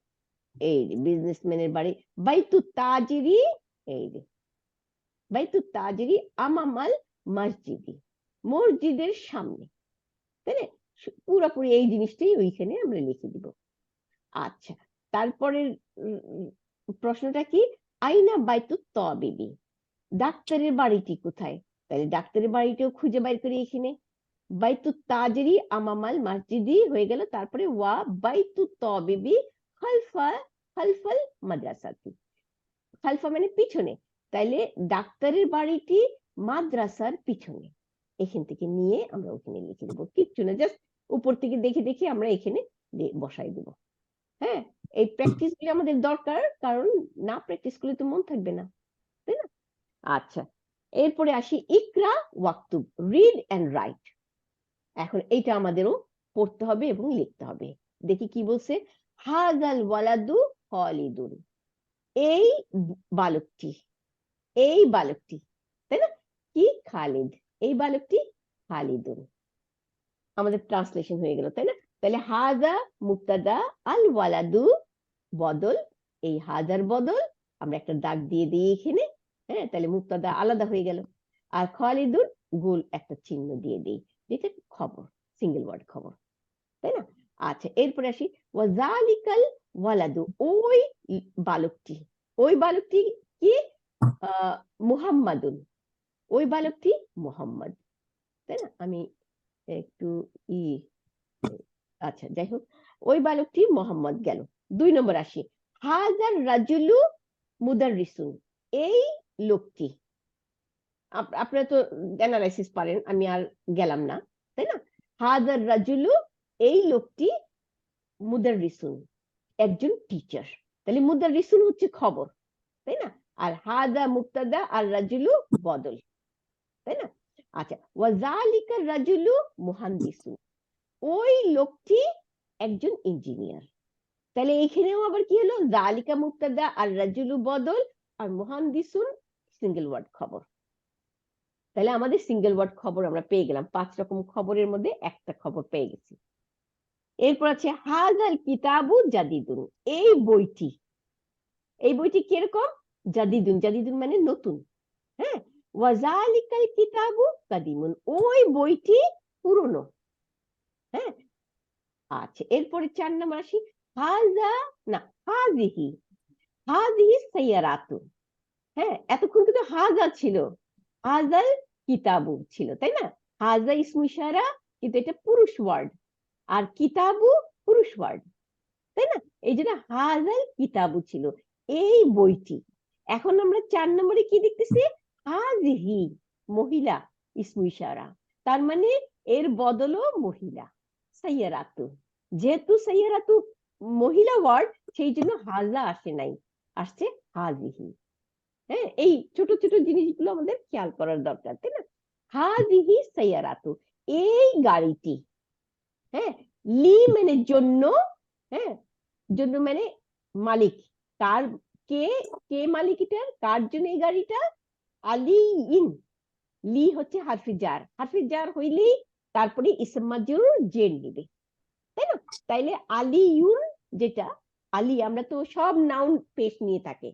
এই যে বিজনেসম্যানের বাড়ি বাইতু তাজিরি, এই যে বাইতু তাজিরি আমামাল মসজিদি, মসজিদের সামনে, তাই না? পুরোপুরি এই জিনিসটাই ওইখানে আমরা লিখে দিব। আচ্ছা, তারপরের প্রশ্নটা কি, আইনা বাইতু তবিবি, ডাক্তারের বাড়িটি কোথায়? তাহলে ডাক্তারের বাড়িটাও খুঁজে বাইর করি এখানে, বাইতু তাজরি আমামাল মসজিদি হয়ে গেল, তারপরে ওয়া বাইতু তবিবি খালফাল মাদ্রাসাতি, খালফা মানে পিছনে, তাইলে ডাক্তারের বাড়িটি মাদ্রাসার পিছনে, এখান থেকে নিয়ে আমরা ওখানে লিখে দেবো, কিচ্ছু না, জাস্ট উপর থেকে দেখে দেখে আমরা এখানে বসাই দেব। হ্যাঁ, এই প্র্যাকটিস গুলো আমাদের দরকার, কারণ না প্র্যাকটিস করলে তো মন থাকবে না, তাই না? আচ্ছা, এরপরে আসি ইকরা ওয়াক্তুব, রিড এন্ড রাইট। এখন এইটা আমাদেরও পড়তে হবে এবং লিখতে হবে। দেখি কি বলছে, হাজাল ওয়ালাদু খালিদুন, এই বালকটি, এই বালকটি, তাই না? কি খালিদ, এই বালকটি খালিদুন, আমাদের ট্রান্সলেশন হয়ে গেল, তাই না? তাহলে হাজা মুক্তাদা, আল ওয়ালাদু বদল, এই হাজার বদল আমরা একটা দাগ দিয়ে দিই এখানে, হ্যাঁ, তাহলে মুক্তাদা আলাদা হয়ে গেল, আর খালিদুন গোল একটা চিহ্ন দিয়ে দিই, যেটা খবর, সিঙ্গেল ওয়ার্ড খবর, তাই না? আচ্ছা, এরপরে আসি ওয়াজালিকাল ওয়ালাদু, ওই বালকটি, ওই বালকটি কি, মুহাম্মাদুন, ওই বালকটি মোহাম্মদ, তাই না? আমি একটু আচ্ছা, যাই হোক, ওই বালকটি মোহাম্মদ গেল। 2 নম্বর আসি, হাজার রাজুলু মুদাররিসুন, এই লোকটি, আপনারা তো অ্যানালাইসিস পারেন, আমি আর গেলাম না, তাই না? হাজার রাজুলু, এই লোকটি মুদাররিসুন, একজন টিচার, তাহলে মুদাররিসুন হচ্ছে খবর, তাই না? আর হাদা মুক্তাদা আর রাজুলু বদল, তাই না? আচ্ছা, ওয়াজালিকা রাজুলু মুহান্দিসুন, ওই লোকটি একজন ইঞ্জিনিয়ার, তাহলে এখানেও আবার কি হলো, জালিকা মুক্তাদা আর রাজুলু বদল, আর মুহান্দিসুন সিঙ্গেল ওয়ার্ড খবর, তাহলে আমাদের সিঙ্গেল ওয়ার্ড খবর আমরা পেয়ে গেলাম, 5 রকম খবরের মধ্যে একটা খবর পেয়ে গেছি। এরপর আছে হাজাল কিতাবু জাদিদুন, এই বইটি কিরকম? জাদিদুন, জাদিদুন মানে নতুন। হ্যাঁ, ওয়াজালিকাল কিতাবু কাদিমুন, ওই বইটি পুরনো। হ্যাঁ, আচ্ছা এরপরে 4 নম্বর আসি, হাজা না হাজিহি, হাজিহি সাইয়ারাতু। হ্যাঁ, এতক্ষণ কিন্তু হাজা ছিল, হাজাল কিতাবু ছিল, তাই না? হাজা ইসমু ইশারা, কিন্তু এটা পুরুষ ওয়ার্ড, আর কিতাবু পুরুষ ওয়ার্ড, তাই না? এই জন্য হাজাল কিতাবু ছিল, এই বইটি। এখন আমরা 4 নম্বরে কি দেখতেছি? হাজিহি, মহিলা ইসমু ইশারা, তার মানে এর বদলও মহিলা, সাইয়ারাতু। যেহেতু সাইয়ারাতু মহিলা ওয়ার্ড, সেই জন্য হাজা আসে নাই, আসছে হাজিহি। হ্যাঁ, এই ছোট ছোট জিনিসগুলো আমাদের খেয়াল করার দরকার, তাই না? হাজিহি সাইয়ারাতু, এই গাড়িটি। হ্যাঁ, লি মানে জন্য, হ্যাঁ, জন্য মানে মালিক, কার, কে, কে মালিক এটার, কার জন্য এই গাড়িটা? আলী ইন, লি হচ্ছে হারফে জার হইলেই তারপরে ইসম মাজরুর জের নিবে, তাই না? তাইলে আলিউন, যেটা আলী, আমরা তো সব নাউন পেশ নিয়ে থাকে,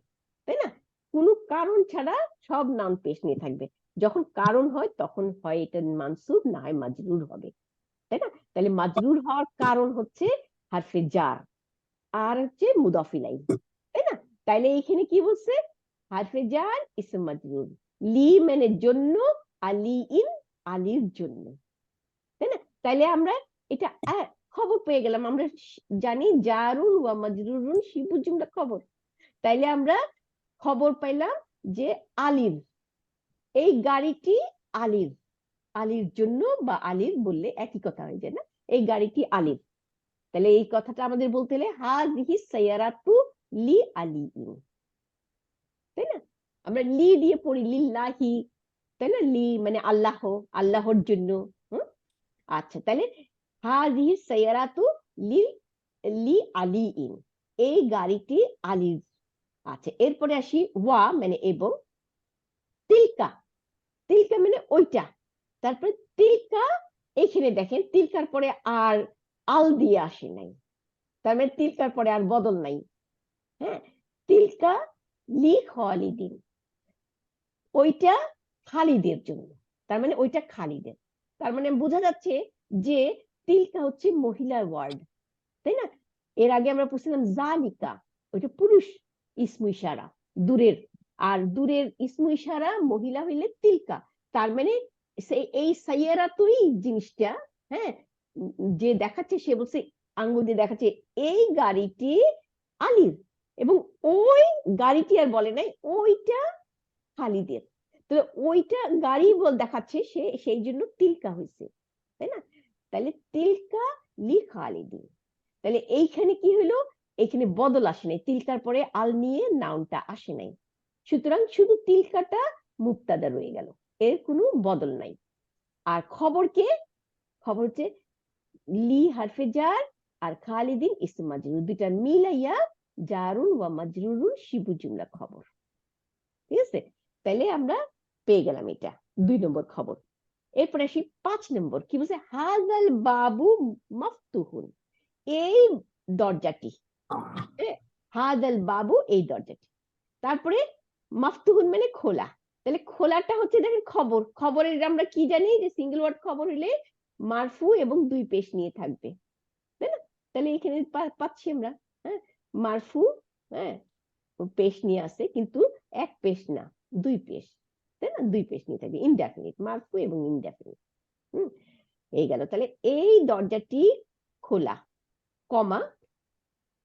তাই না? কোনো কারণ ছাড়া সব নাউন পেশ নিয়ে থাকবে, যখন কারণ হয় তখন হয় এটা মানসুব, না হয় মাজরুর হবে, তাই না? তাহলে মাজরুর হওয়ার কারণ হচ্ছে হারফে জার, আর হচ্ছে মুদাফ ইলাইহি, তাই না? তাইলে এইখানে কি বলছে? হারফে জার ইসম মাজরুর, লি মানে জন্য, আলী ইন আলীর জন্য, তাই না? তাইলে আমরা এটা খবর পেয়ে গেলাম, আমরা জানি জারুন ওয়া মাজরুরুন শিবু জুমলা খবর। তাইলে আমরা খবর পাইলাম যে আলীর, এই গাড়িটি আলীর, আলীর জন্য বা আলীর বললে একই কথা হয়ে যায় না, এই গাড়িটি আলীর। তাহলে এই কথাটা আমাদের বলতে হলে হাযিহি সাইয়ারাতু লি আলিইন, তাই না? আমরা লি দিয়ে পড়ি লিল্লাহি, তাই না? লি মানে আল্লাহ, আল্লাহর জন্য। আচ্ছা, তাহলে হাযিহি সাইয়ারাতু লি লি আলিইন, এই গাড়িটি আলীর। আচ্ছা, এরপরে আসি ওয়া মানে এবং, তিলকা, তিলকা মানে ওইটা, তারপরে তিলকা, এখানে দেখেন তিলকার পরে আর আল দিয়ে আসে নাই, তার মানে তিলকার পরে আর বদল নাই। হ্যাঁ, তিলকা লি খালিদিন, ওইটা খালিদের জন্য, তার মানে ওইটা খালিদের, তার মানে বোঝা যাচ্ছে যে তিলকা হচ্ছে মহিলার ওয়ার্ড, তাই না? এর আগে আমরা পড়ছিলাম জালিকা, ওইটা পুরুষ ইসমু ইশারা, দূরের, আর দূরের ইসমু ইশারা মহিলা হইলে তিলকা, তার মানে এই সাইয়ারা তুই জিনিসটা, হ্যাঁ, যে দেখাচ্ছে সে বলছে, আঙ্গুল দিয়ে দেখাচ্ছে এই গাড়িটি আলীর, এবং ওই গাড়িটি আর বলে নাই, ওইটা খালিদের, তো ওইটা গাড়ি বল দেখাচ্ছে সে, সেই জন্য তিলকা হয়েছে, তাই না? তাহলে তিলকা লি খালিদিন, তাহলে এইখানে কি হলো? এইখানে বদল আসে নাই, তিলকার পরে আল নিয়ে নাউনটা আসে নাই, সুতরাং শুধু তিলকাটা মুবতাদা রয়ে গেল, এর কোনো বদল নাই। আর খবর কে? খবর হচ্ছে লি হারফে জার আর খালিদিন ইসম মাজরুর, দুইটা মিলাইয়া জারুন ওয়া মাজরুরুন শিবু জুমলা খবর, ঠিক আছে? তাইলে আমরা পেয়ে গেলাম এটা 2 নম্বর খবর। এরপর আসি 5 নম্বর, কি বলছে? হাজাল বাবু মাফতুহুন, এই দরজাটি, হাজাল বাবু এই দরজাটি, তারপরে মাফতুহুন মানে খোলা, তাহলে খোলাটা হচ্ছে দেখেন খবর, খবরের আমরা কি জানি যে সিঙ্গেল ওয়ার্ড খবর হলে মারফু এবং 2 পেশ নিয়ে থাকবে, তাই না? তাহলে এখানে পাচ্ছি আমরা, হ্যাঁ, মারফু, হ্যাঁ, পেশ নিয়ে আসে, কিন্তু 1 পেশ না, 2 পেশ, তাই না? 2 পেশ নিয়ে থাকবে, ইনডেফিনিট, মারফু এবং ইনডেফিনিট। এই গেল, তাহলে এই দরজাটি খোলা, কমা,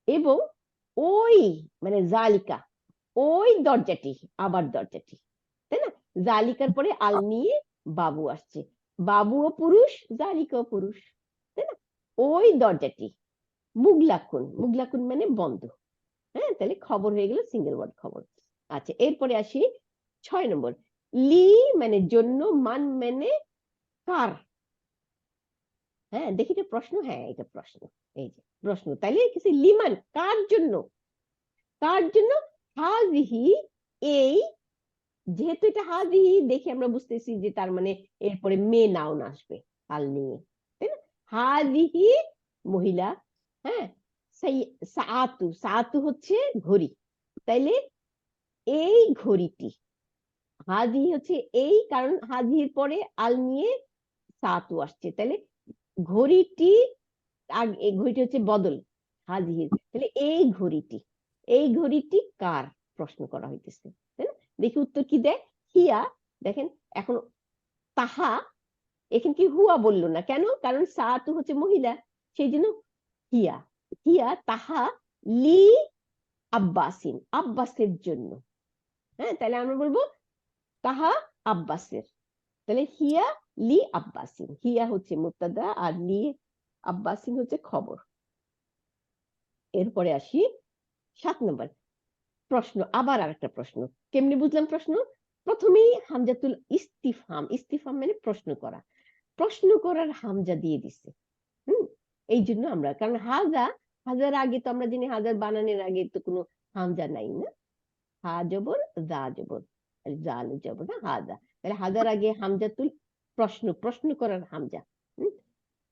এবং ওই মানে জালিকা, ওই দরজাটি, আবার দরজাটি, তাই না? জালিকার পরে আল নিয়ে বাবু আসছে, বাবুও পুরুষ, জালিকাও পুরুষ, তাই না? ওই দরজাটি মুগলাকুন, মুগলাকুন মানে বন্ধ। হ্যাঁ, তাহলে খবর হয়ে গেল সিঙ্গেল ওয়ার্ড খবর। আচ্ছা, এরপরে আসি 6 নম্বর, লি মানে জন্য, মান মানে কার। হ্যাঁ, দেখি এটা প্রশ্ন, হ্যাঁ এটা প্রশ্ন, এই যে প্রশ্ন, তাইলে কিছু লিমান কার জন্য, কার জন্য? হাজিহি এই যেহেতু এটা হাদিহি দেখে আমরা বুঝতেছি যে তার মানে এরপরে মে নাউন আসবে আল নিয়ে, তাই না? হাদিহি মহিলা, হ্যাঁ, সাআতু, সাআতু হচ্ছে ঘড়ি, তাইলে এই ঘড়িটি, হাদিহি হচ্ছে এই, কারণ হাদিহির পরে আল নিয়ে সাআতু আসছে, তাহলে ঘড়িটি, এই ঘড়িটি হচ্ছে বদল হাজির, তাহলে এই ঘড়িটি কার প্রশ্ন করা হইতেছে, তাই না? দেখি উত্তর কি দেয়। হিয়া, দেখেন এখন তাহা, এখানে কি হুয়া বললো না কেন, কারণ সাতু হচ্ছে মহিলা, সেই জন্য হিয়া, হিয়া তাহা লি আব্বাসিন, আব্বাসের জন্য, হ্যাঁ, তাহলে আমরা বলবো তাহা আব্বাসের, তাহলে হিয়া লি আব্বাসিন, হিয়া হচ্ছে মুবতাদা আর লি আব্বাসিন হচ্ছে খবর। এরপরে আসি 7 নম্বর প্রশ্ন, আবার আরেকটা প্রশ্ন। কেমনি বুঝলাম প্রশ্ন? প্রথমেই হামজাতুল ইস্তিফহাম, ইস্তিফহাম মানে প্রশ্ন করা, প্রশ্ন করার হামজা দিয়ে দিছে। এই জন্য আমরা, কারণ হাজার আগে তো আমরা জানি, হাজার বানানোর আগে তো কোনো হামজা নাই না, হা জবর যা জবর, জাল জবর না হাজা, তাহলে হাজার আগে হামজাতুল প্রশ্ন করার হামজা।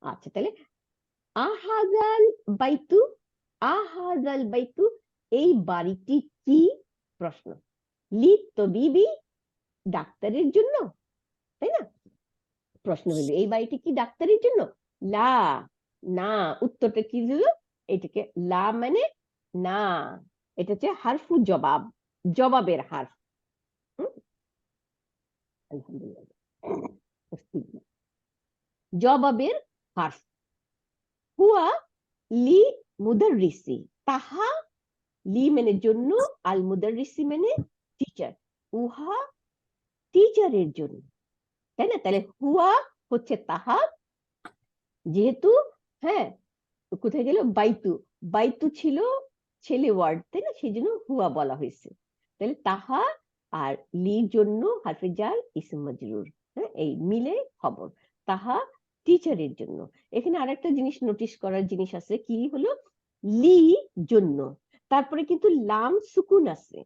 আচ্ছা, তাহলে আহাজাল বাইতু, আহাজাল বাইতু, এই বাড়িটি কি, প্রশ্ন। লি তবিবি, ডাক্তারের জন্য, তাই না? প্রশ্ন হলো এই বাড়িটি কি ডাক্তারের জন্য? লা, না, উত্তরটা কি দিল, এটাকে লা মানে না, এটা হচ্ছে হারফু জবাব, জবাবের হারফ। আলহামদুলিল্লাহ, জবাবের হারফ। হুয়া লি মুদাররিসি, তাহা লি মানে জন্য, আল মুদাররিসি মানে টিচার, উহা টিচারের জন্য, তাই না? তাহলে হুয়া হচ্ছে তাহা, যেহেতু, হ্যাঁ, কোথায় গেল বাইতু, বাইতু ছিল ছেলে ওয়ার্ড, তাই না, সেই জন্য হুয়া বলা হয়েছে। তাহলে তাহা আর লি জন্য হারফে জার ইসম মাজরুর, হ্যাঁ, এই মিলে খবর, তাহা টিচারের জন্য। এখানে আরেকটা জিনিস নোটিস করার জিনিস আছে, কি হলো, লি জন্য, তারপরে কিন্তু লাম সুকুন আছে,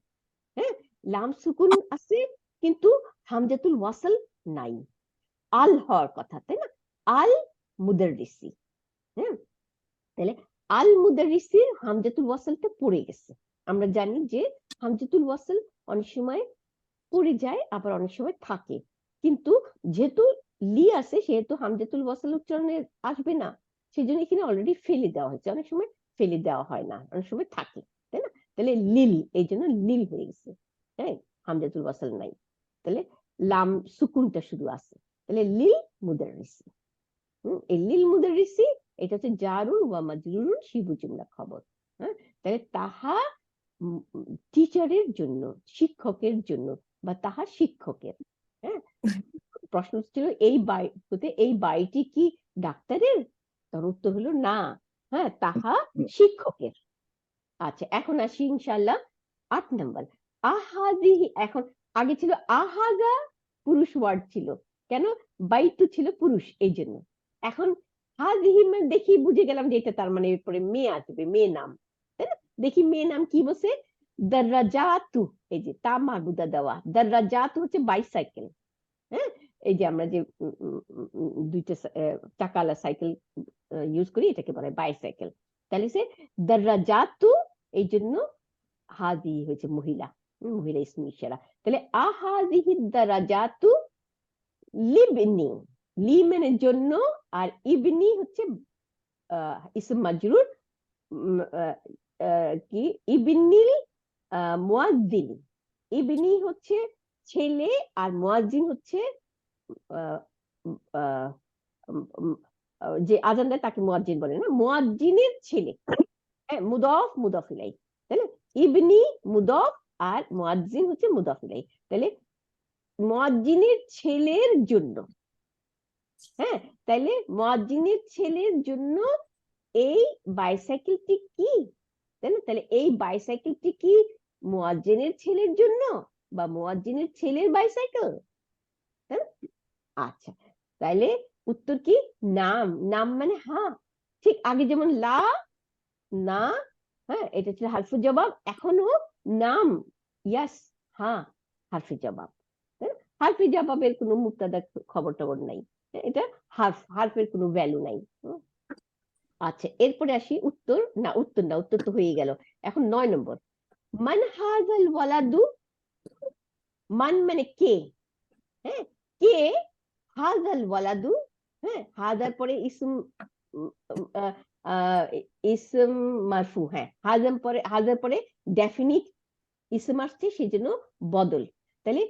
হ্যাঁ, লাম সুকুন আছে, কিন্তু হামজাতুল ওয়াসাল নাই, আল হওয়ার কথা, তাই না? আল মুদাররিসি, হ্যাঁ, তাহলে আল মুদাররিসির হামজাতুল ওয়াসালটা পড়ে গেছে। আমরা জানি যে হামজাতুল ওয়াসাল অনেক সময় পড়ে যায়, আবার অনেক সময় থাকে, কিন্তু যেহেতু লি আছে, সেহেতু হামজাতুল ওয়াসাল উচ্চারণে আসবে না, সেই জন্য এখানে অলরেডি ফেলে দেওয়া হয়েছে, অনেক সময় ফেলে দেওয়া হয় না, অনেক সময় থাকে, তাই না? তাহলে লিল, এই জন্য লিল হয়ে গেছে, হ্যাঁ, হামজাতুল ওয়াসাল নাই, তাহলে লাম সুকুনটা শুধু আছে, তাহলে লিল মুদাররিসি। এই লিল মুদাররিসি, এটা হচ্ছে জারুন ওয়া মাজরুরুন শিবু জুমলা খবর, হ্যাঁ, তাহলে তাহা টিচারের জন্য, শিক্ষকের জন্য, বা তাহা শিক্ষকের, হ্যাঁ। প্রশ্ন ছিল এই বাড়িটি কি ডাক্তারের, তার উত্তর হলো না, হ্যাঁ, তাহা শিক্ষকের। আচ্ছা, এখন আসি ইনশাআল্লাহ 8 নাম্বার, আহাজিহি, এখন আগে ছিল আহাজা, পুরুষ ওয়ার্ড ছিল, কেন, বাইতু ছিল পুরুষ, এই জন্য। এখন হাজিহি মানে দেখি বুঝে গেলাম যে এটা তার মানে এরপরে মেয়ে আসবে, মেয়ে নাম, তাই না? দেখি মেয়ে নাম কি বলছে, দাররাজাতু, এই যে তা মারবুদা দেওয়া, দাররাজাতু হচ্ছে বাইসাইকেল, হ্যাঁ, এই যে আমরা যে দুইটা চাকালা সাইকেল ইউজ করি, এটাকে বলে বাইসাইকেল, তাহলে সে দাররাজাতু, এই জন্য হাজি হয়েছে মহিলা, মহিলা ইসমে ইশারা, তাহলে আহাজিহি দারাজাতু লিবনি, লি মানে জন্য, আর ইবনি হচ্ছে ইসম মাজরুর, কি, ইবনিল মুয়াজ্জিন, ইবনি হচ্ছে ছেলে, আর মুয়াজ্জিন হচ্ছে যে আজান দেয় তাকে মুয়াজ্জিন বলে না, মুয়াজ্জিনের ছেলে, হ্যাঁ, মুদফ মুদফ ইলাই, তাহলে ইবনি মুদফ, আর মুয়াজ্জিন হচ্ছে মুদফ ইলাই, তাহলে মুয়াজ্জিনের ছেলের জন্য, হ্যাঁ, তাইলে মুয়াজ্জিনের ছেলের জন্য এই বাইসাইকেলটি কি, তাই না? তাহলে এই বাইসাইকেলটি কি মুয়াজ্জিনের ছেলের জন্য, বা মুয়াজ্জিনের ছেলের বাইসাইকেল, তাই না? আচ্ছা, তাইলে উত্তর কি, নাম, নাম মানে হ্যাঁ, ঠিক আগে যেমন লা, না, হ্যাঁ, এটা ছিল হারফে জবাব, এখনো নাম, ইয়াস, হ্যাঁ, হারফে জবাব। হারফে জবাবের কোনো মুবতাদা খবর টবর নাই, এটা হারফের কোনো ভ্যালু নাই। আচ্ছা, এরপরে আসি উত্তর না, উত্তর তো হয়ে গেল। এখন 9 নম্বর, মান হাযাল ওয়ালাদু, মান মানে কে, হ্যাঁ কে, হাযাল ওয়ালাদু, হ্যাঁ হাযার পরে ইসম, আহ, আহ, ইসম মারফু, হ্যাঁ হাযার পরে ডেফিনিট ইসম আসছে, সেজন্য বদল। তাহলে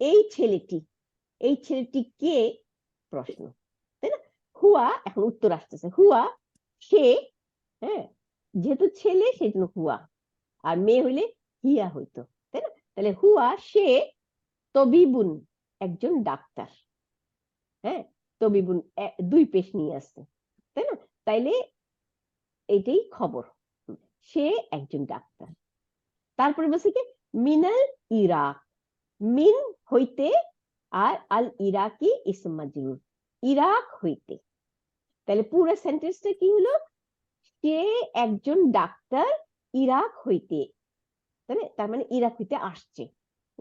এই ছেলেটি কে, প্রশ্ন, তাই না? হুয়া, এখন উত্তর আসতেছে, হুয়া সে, হ্যাঁ যেহেতু ছেলে সেজন্য হুয়া, আর মেয়ে হইলে হিয়া হইতো, তাই না? তাহলে হুয়া সে, তবিবুন একজন ডাক্তার, হ্যাঁ তবিবুন দুই পেশ নিয়ে আসছে, তাই না? তাইলে এটাই খবর, সে একজন ডাক্তার। তারপরে বলছে কি, মিনাল ইরাক, মিন হইতে, আর আল ইরাকি ইসম মাজরুর, ইরাক হইতে। তাহলে পুরো সেন্টেন্সটা কি হলো, সে একজন ডাক্তার ইরাক হইতে, তাই না? তার মানে ইরাক হইতে আসছে,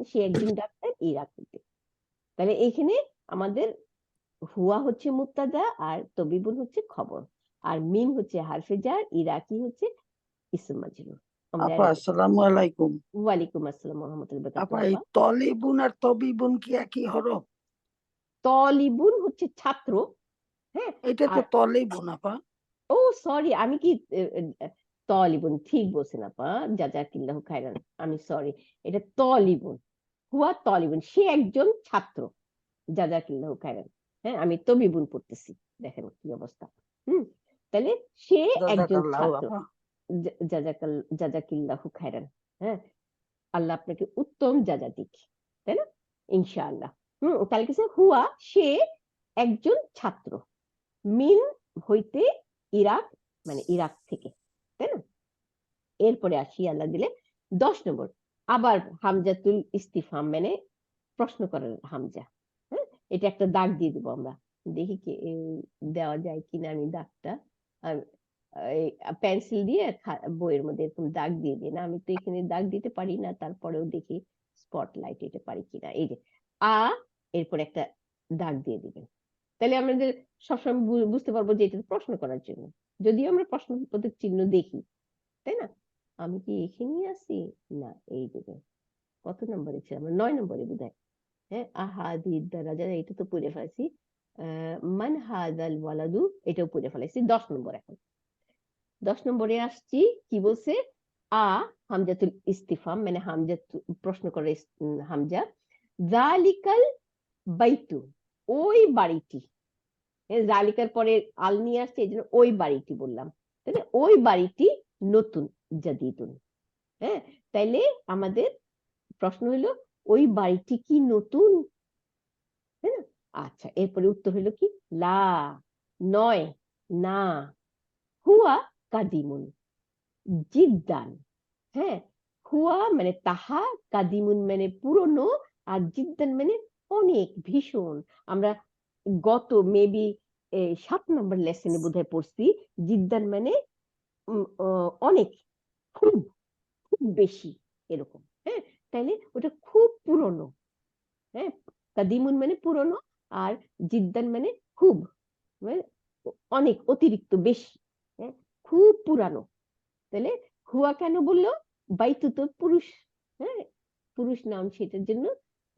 সে একজন ডাক্তার ইরাক হইতে। তাহলে এখানে আমাদের হুয়া হচ্ছে মুবতাদা, আর তবিবুন হচ্ছে খবর, আর মিম হচ্ছে হারফে জার, ইরাকি হচ্ছে ইসম মাজরুর। আমরা আপা আসসালামু আলাইকুম। ওয়ালাইকুম আসসালাম ওয়া রাহমাতুল্লাহি ওয়া আপা বারাকাতুহু। এই তলিবুন আর তবিবুন কি একই হরফ? তলিবুন হচ্ছে ছাত্র, হ্যাঁ এটা তো আর তলিবুন আপা। ও সরি, আমি কি তলিবুন ঠিক বলছেন আপা, জাযাকিল্লাহু খাইরান, আমি সরি, এটা তলিবুন, হুয়া তলিবুন, সে একজন ছাত্র, জাযাকিল্লাহু খাইরান। হ্যাঁ আমি তবিবুন পড়তেছি, দেখেন কি অবস্থা। তাহলে সে একজন জাযাকাল্লাহু ছাত্র, আপা। জাযাকিল্লাহু খাইরান, হ্যাঁ আল্লাহ আপনাকে উত্তম যাজা দিক, তাই না, ইনশাআল্লাহ। তাহলে কিছু হুয়া সে একজন ছাত্র, মিন হইতে, ইরাক মানে ইরাক থেকে, তাই না? এরপরে আসি আল্লাহ দিলে 10 নম্বর, আবার হামজাতুল ইস্তিফহাম মানে প্রশ্ন করার হামজা, হ্যাঁ এটা একটা দাগ দিয়ে দেবো আমরা, দেখি কি দেওয়া যায় কিনা, আমি দাগটা পেন্সিল দিয়ে বইয়ের মধ্যে এরকম দাগ দিয়ে দিই না, আমি তো এখানে দাগ দিতে পারি না, তারপরেও দেখি স্পটলাইট এটা পারি কিনা। এই যে আ, এরপর একটা দাগ দিয়ে দিবেন, তাহলে আমাদের সবসময় বুঝতে পারবো যে এটা প্রশ্ন করার জন্য, যদিও আমরা প্রশ্নবোধক চিহ্ন দেখি, তাই না? আমি কি এখানেই আছি, না এই যে কত নম্বরে ছিল, আমরা 9 নম্বরে বোধহয়, হ্যাঁ আহাদি দারাজা, এটা তো পড়ে ফেলেছি। মান হাদাল ওয়ালাদু, এটাও পড়ে ফেলেছি। 10 নম্বর, এখন 10 নম্বরে আসছি, কি বলছে, আ হামজাতুল ইস্তিফহাম মানে হামজা, প্রশ্ন করে হামজা, জালিকাল বাইতু, ওই বাড়িটি, জালিকার পরে আল নিয়ে আসছে, এই জন্য ওই বাড়িটি বললাম, তাই না? ওই বাড়িটি নতুন, জাদিদুন, হ্যাঁ তাইলে আমাদের প্রশ্ন হলো, ওই বাড়িটি কি নতুন, তাই না? আচ্ছা, এরপরে উত্তর হলো কি, লা নয়, না, হুয়া কাদিমুন জিদ্দান, হ্যাঁ হুয়া মানে তাহা, কাদিমুন মানে পুরনো, আর জিদ্দান মানে অনেক, ভীষণ। আমরা গত মেবি 7 নম্বর লেসনে বোধহয় পড়ছি, জিদ্দান মানে অনেক, খুব, খুব বেশি, এরকম, হ্যাঁ তাইলে ওটা খুব পুরনো, হ্যাঁ কাদিমুন মানে পুরনো, আর জিদ্দান মানে খুব, মানে অনেক, অতিরিক্ত, বেশি, হ্যাঁ খুব পুরানো। তাহলে হুয়া কেন বললো, বাইতু তো পুরুষ, হ্যাঁ পুরুষ নাম, সেটার জন্য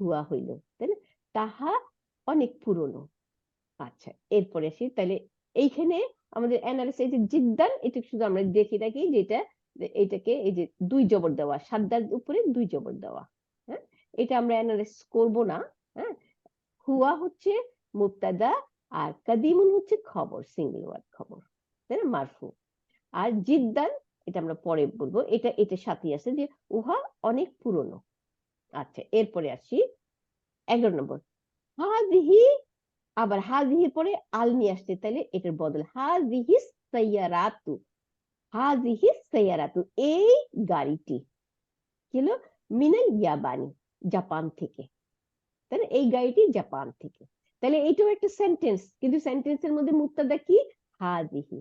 হুয়া হইল, তাই না? তাহা অনেক পুরনো। আচ্ছা, এরপরে আসি, তাহলে এইখানে আমাদের অ্যানালিসিস জিদ্দান, এটা শুধু আমরা দেখি রাখি, যেটা এটাকে এই যে 2 জবর দেওয়া, সাদ্দার উপরে 2 জবর দেওয়া, হ্যাঁ এটা আমরা অ্যানালিসিস করব না, হ্যাঁ হুয়া হচ্ছে মুবতাদা, আর কাদিমুন হচ্ছে খবর, সিঙ্গেল ওয়ার্ড খবর, তাই না, মারফু। আর জিদ্দান এটা আমরা পরে বলবো, এটা এটার সাথে আছে যে উহা অনেক পুরনো। আচ্ছা, এরপরে আসি 11 নম্বর, হাযিহি, আবার হাযিহির পরে আল নিয়ে আসছে, তাহলে এটার বদল হাযিহিস সাইয়ারাতু, হাযিহিস সাইয়ারাতু, এই গাড়িটি কি হলো, মিনাল ইয়াবানি, জাপান থেকে, তাই না? এই গাড়িটি জাপান থেকে। তাহলে এইটাও একটা সেন্টেন্স, কিন্তু সেন্টেন্সের মধ্যে মুবতাদা কি, হাযিহি,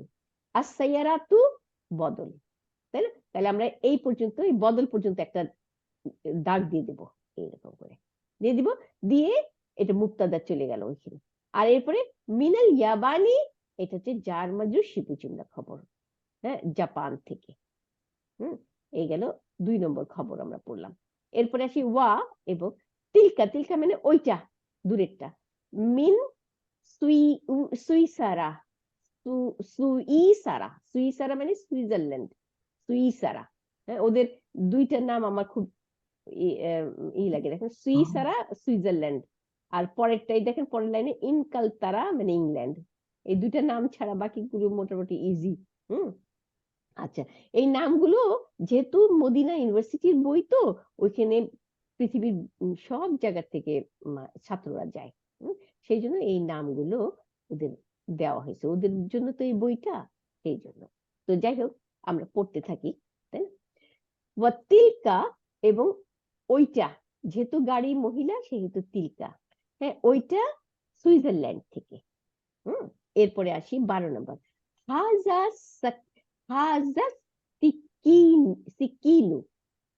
আর সাইয়ারাতু বদল, তাই না? তাহলে আমরা এই পর্যন্ত, এই বদল পর্যন্ত একটা দাগ দিয়ে দেবো এইরকম করে। দিয়ে দিব, দিয়ে এটা মুক্তাদা চলে গেল ওইখানে। আর এরপরে মিনাল ইয়াবানি, এটা হচ্ছে জার মাজরুর শিপু জুমলা খবর, হ্যাঁ, জাপান থেকে। এই গেল 2 নম্বর খবর আমরা পড়লাম। এরপরে আসি ওয়া এবং তিলকা। তিলকা মানে ওইটা, দূরেরটা। মিন সুইসারা, সুইসারা, সুইসারা মানে সুইজারল্যান্ড, সুইসারা। হ্যাঁ, ওদের দুইটা নাম আমার খুব লাগে, দেখেন সুইসারা সুইজারল্যান্ড, আর পরেরটাই দেখেন পরের লাইনে ইনকালতারা মানে ইংল্যান্ড। এই দুইটা নাম ছাড়া বাকিগুলো মোটামুটি ইজি। আচ্ছা, এই নামগুলো যেহেতু মদিনা ইউনিভার্সিটির বই, তো ওইখানে পৃথিবীর সব জায়গা থেকে ছাত্ররা যায়, সেই জন্য এই নামগুলো ওদের দেওয়া হয়েছে, ওদের জন্য তো এই বইটা, সেই জন্য। তো যাই হোক, আমরা পড়তে থাকি, তাই না? তিলকা এবং ওইটা, যেহেতু গাড়ি মহিলা সেহেতু তিলকা, হ্যাঁ, ওইটা সুইজারল্যান্ড থেকে। এরপরে আসি 12 নম্বর, হাজা হাজা সিকিনু।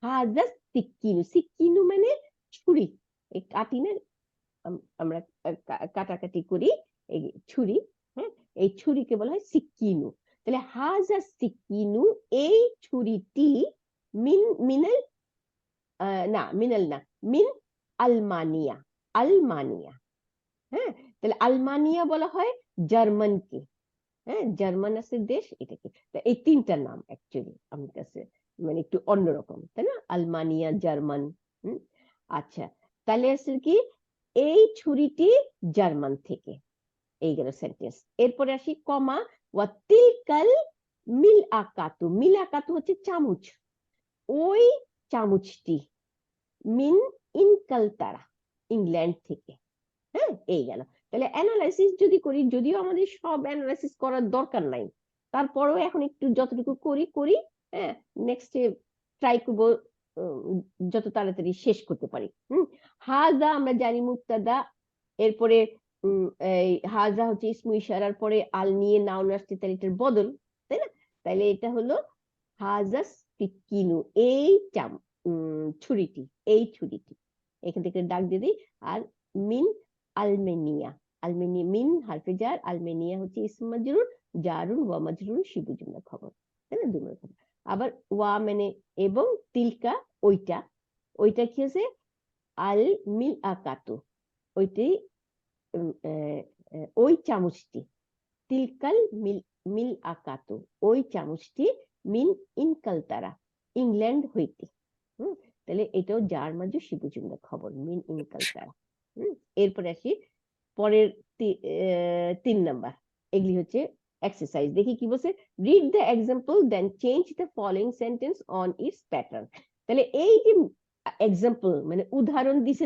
হাজা সিকিনু, সিকিনু মানে ছুরি, এই কাটিনের আমরা কাটাকাটি করি, এই ছুরি, হ্যাঁ, এই ছুরিকে বলা হয় সিকিনু। তাহলে হাজা সিকিনু, এই ছুরিটি মিনাল না, মিনাল না, মিন আলমানিয়া, আলমানিয়া। হ্যাঁ, তাহলে আলমানিয়া বলা হয় জার্মানকে, হ্যাঁ, জার্মান আছে দেশ, এটাকে। এই 3টা নাম অ্যাকচুয়ালি আমার কাছে মানে একটু অন্যরকম, তাই না? আলমানিয়া, জার্মান। আচ্ছা, তাহলে আছে কি, এই ছুরিটি জার্মান থেকে। এই গেল সেন্টেন্স। এরপরে আসি কমা, ওয়াতিলকাল মিল আকাতু। মিল আকাতু হচ্ছে চামচ, ওই চামচটি মিন ইনকালতারা, ইংল্যান্ড থেকে। হ্যাঁ, এই গেল। তাহলে অ্যানালাইসিস যদি করি, যদিও আমাদের সব অ্যানালাইসিস করার দরকার নাই, তারপরেও এখন একটু যতটুকু করি, হ্যাঁ, নেক্সটে ট্রাই করবো যত তাড়াতাড়ি শেষ করতে পারি। হাজা আমরা জানি মুক্তাদা, এরপরে এই হাজা হচ্ছে ইসমু ইশারার পরে আল নিয়ে নাউন আসছে, তাহলে এটার বদল, তাই না? তাহলে এটা হলো হাজা সিকিনু, এই ছুরিটি, এই ছুরিটি, এখান থেকে ডাক দিয়ে দিই। আর মিন আলমেনিয়া, আলমেনিয়া মিন হারফে জার, আলমেনিয়া হচ্ছে ইসম মাজরুর, জারুন ওয়া মাজরুর শিবু জুমলা খবর, তাই না? 2 নম্বর খবর। আবার ওয়া মানে এবং, তিলকা ওইটা, ওইটা কি আছে আল মিল আকাতু, ওইটি ওই চামচটি, তিলকাল মিল মিল আকাতু, ওই চামচটি মিন ইনকালতারা, ইংল্যান্ড হইতে। তাহলে এটাও যার মাঝে শিবু জুমলা খবর, মিন ইনকালতারা। এরপরে আসি পরের 3 নাম্বার, এগুলি হচ্ছে এক্সারসাইজ। দেখি কি বলছে, read the example then change the following sentence on its pattern. তাহলে এই যে এক্সাম্পল মানে উদাহরণ দিছে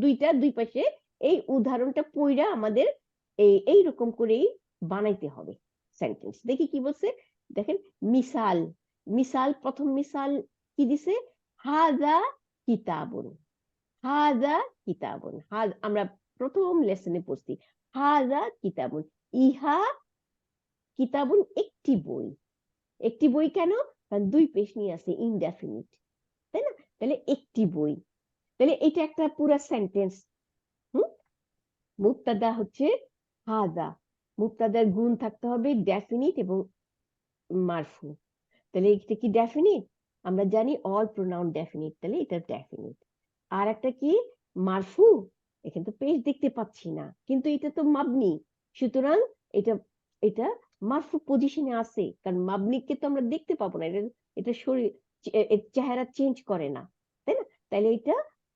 দুইটা, দুই পাশে, এই উদাহরণটা পড়া আমাদের এইরকম করেই বানাইতে হবে সেন্টেন্স। দেখি কি বলছে, দেখেন মিসাল, মিসাল প্রথম মিসাল কি দিছে, হাজা কিতাবুন, হাজা কিতাবুন, আমরা প্রথম লেসনে পড়ছি, হাজা কিতাবুন, ইহা কিতাবুন একটি বই। একটি বই কেন, কারণ 2 পেশ নিয়ে আছে, ইনডেফিনিট, তাই না? তাহলে একটি বই, তাহলে এটা একটা পুরো সেন্টেন্স। মুবতাদা হচ্ছে হাজা, মুবতাদার গুণ থাকতে হবে ডেফিনিট এবং মারফু। তাহলে এটা কি ডেফিনিট, আমরা জানি অল প্রোনাউন ডেফিনিট, তাহলে এটা ডেফিনিট। আর একটা কি মারফু, এখানে তো পেশ দেখতে পাচ্ছি না, কিন্তু এটা তো মাবনি, সুতরাং এটা এটা মারফু পজিশনে আছে, কারণ মাবনিকে তো আমরা দেখতে পাবো না, এটা শরীর চেহারা চেঞ্জ করে না, তাই না? তাহলে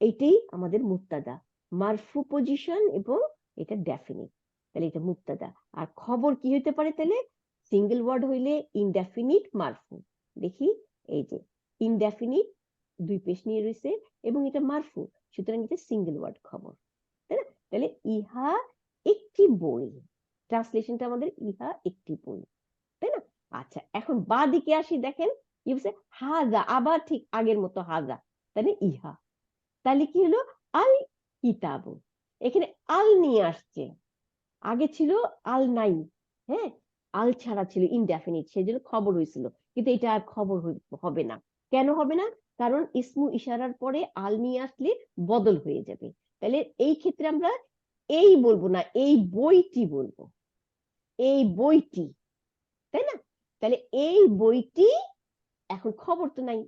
এইটাই আমাদের মুবতাদা, মারফু পজিশন এবং এটা ডেফিনিট, তাহলে এটা মুবতাদা। আর খবর কি হইতে পারে তাহলে, সিঙ্গেল ওয়ার্ড হইলে ইনডেফিনিট মারফু। দেখি এই যে ইনডেফিনিট 2 পেশ নিয়ে রয়েছে এবং এটা মারফু, সুতরাং এটা সিঙ্গেল ওয়ার্ড খবর, তাই না? তাহলে ইহা একটি বই, ট্রান্সলেশনটা আমাদের ইহা একটি বই, তাই না? আচ্ছা, এখন বা দিকে আসি, দেখেন কি বলছে, হাজা, আবার ঠিক আগের মতো হাজা, তাহলে ইহা, তাহলে কি হলো আল কিতাবু, এখানে আল নিয়ে আসছে, আগে ছিল আল নাই, হ্যাঁ, আল ছাড়া ছিল ইনডেফিনিট, সেজন্য খবর হয়েছিল, কিন্তু এটা আর খবর হবে না, কেন হবে না? কারণ ইসমু ইশারার পরে আল নিয়ে আসলে বদল হয়ে যাবে। তাহলে এই ক্ষেত্রে আমরা এই বলবো না, এই বইটি বলবো, এই বইটি, তাই না? তাহলে এই বইটি, এখন খবর তো নাই,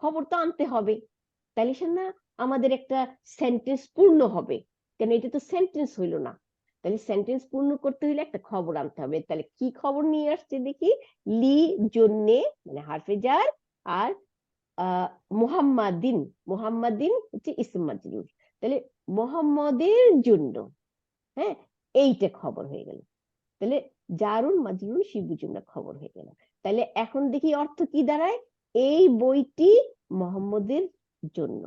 খবর তো আনতে হবে, তাহলে সে না আমাদের একটা সেন্টেন্স পূর্ণ হবে, কেন এটা তো সেন্টেন্স হইলো না। তাহলে সেন্টেন্স পূর্ণ করতে হলে একটা খবর আনতে হবে। তাহলে কি খবর নিয়ে আসছে দেখি? লি জন্যে, মানে হারফে জার, আর মুহাম্মাদিন, মুহাম্মাদিন হচ্ছে ইসম মাজরুর, তাহলে মোহাম্মদের জন্য, হ্যাঁ, এইটা খবর হয়ে গেল। তাহলে জারুন মাজরুর শিবু জুমলা খবর হয়ে গেল। তাহলে এখন দেখি অর্থ কি দাঁড়ায়? এই বইটি মোহাম্মদের জন্য,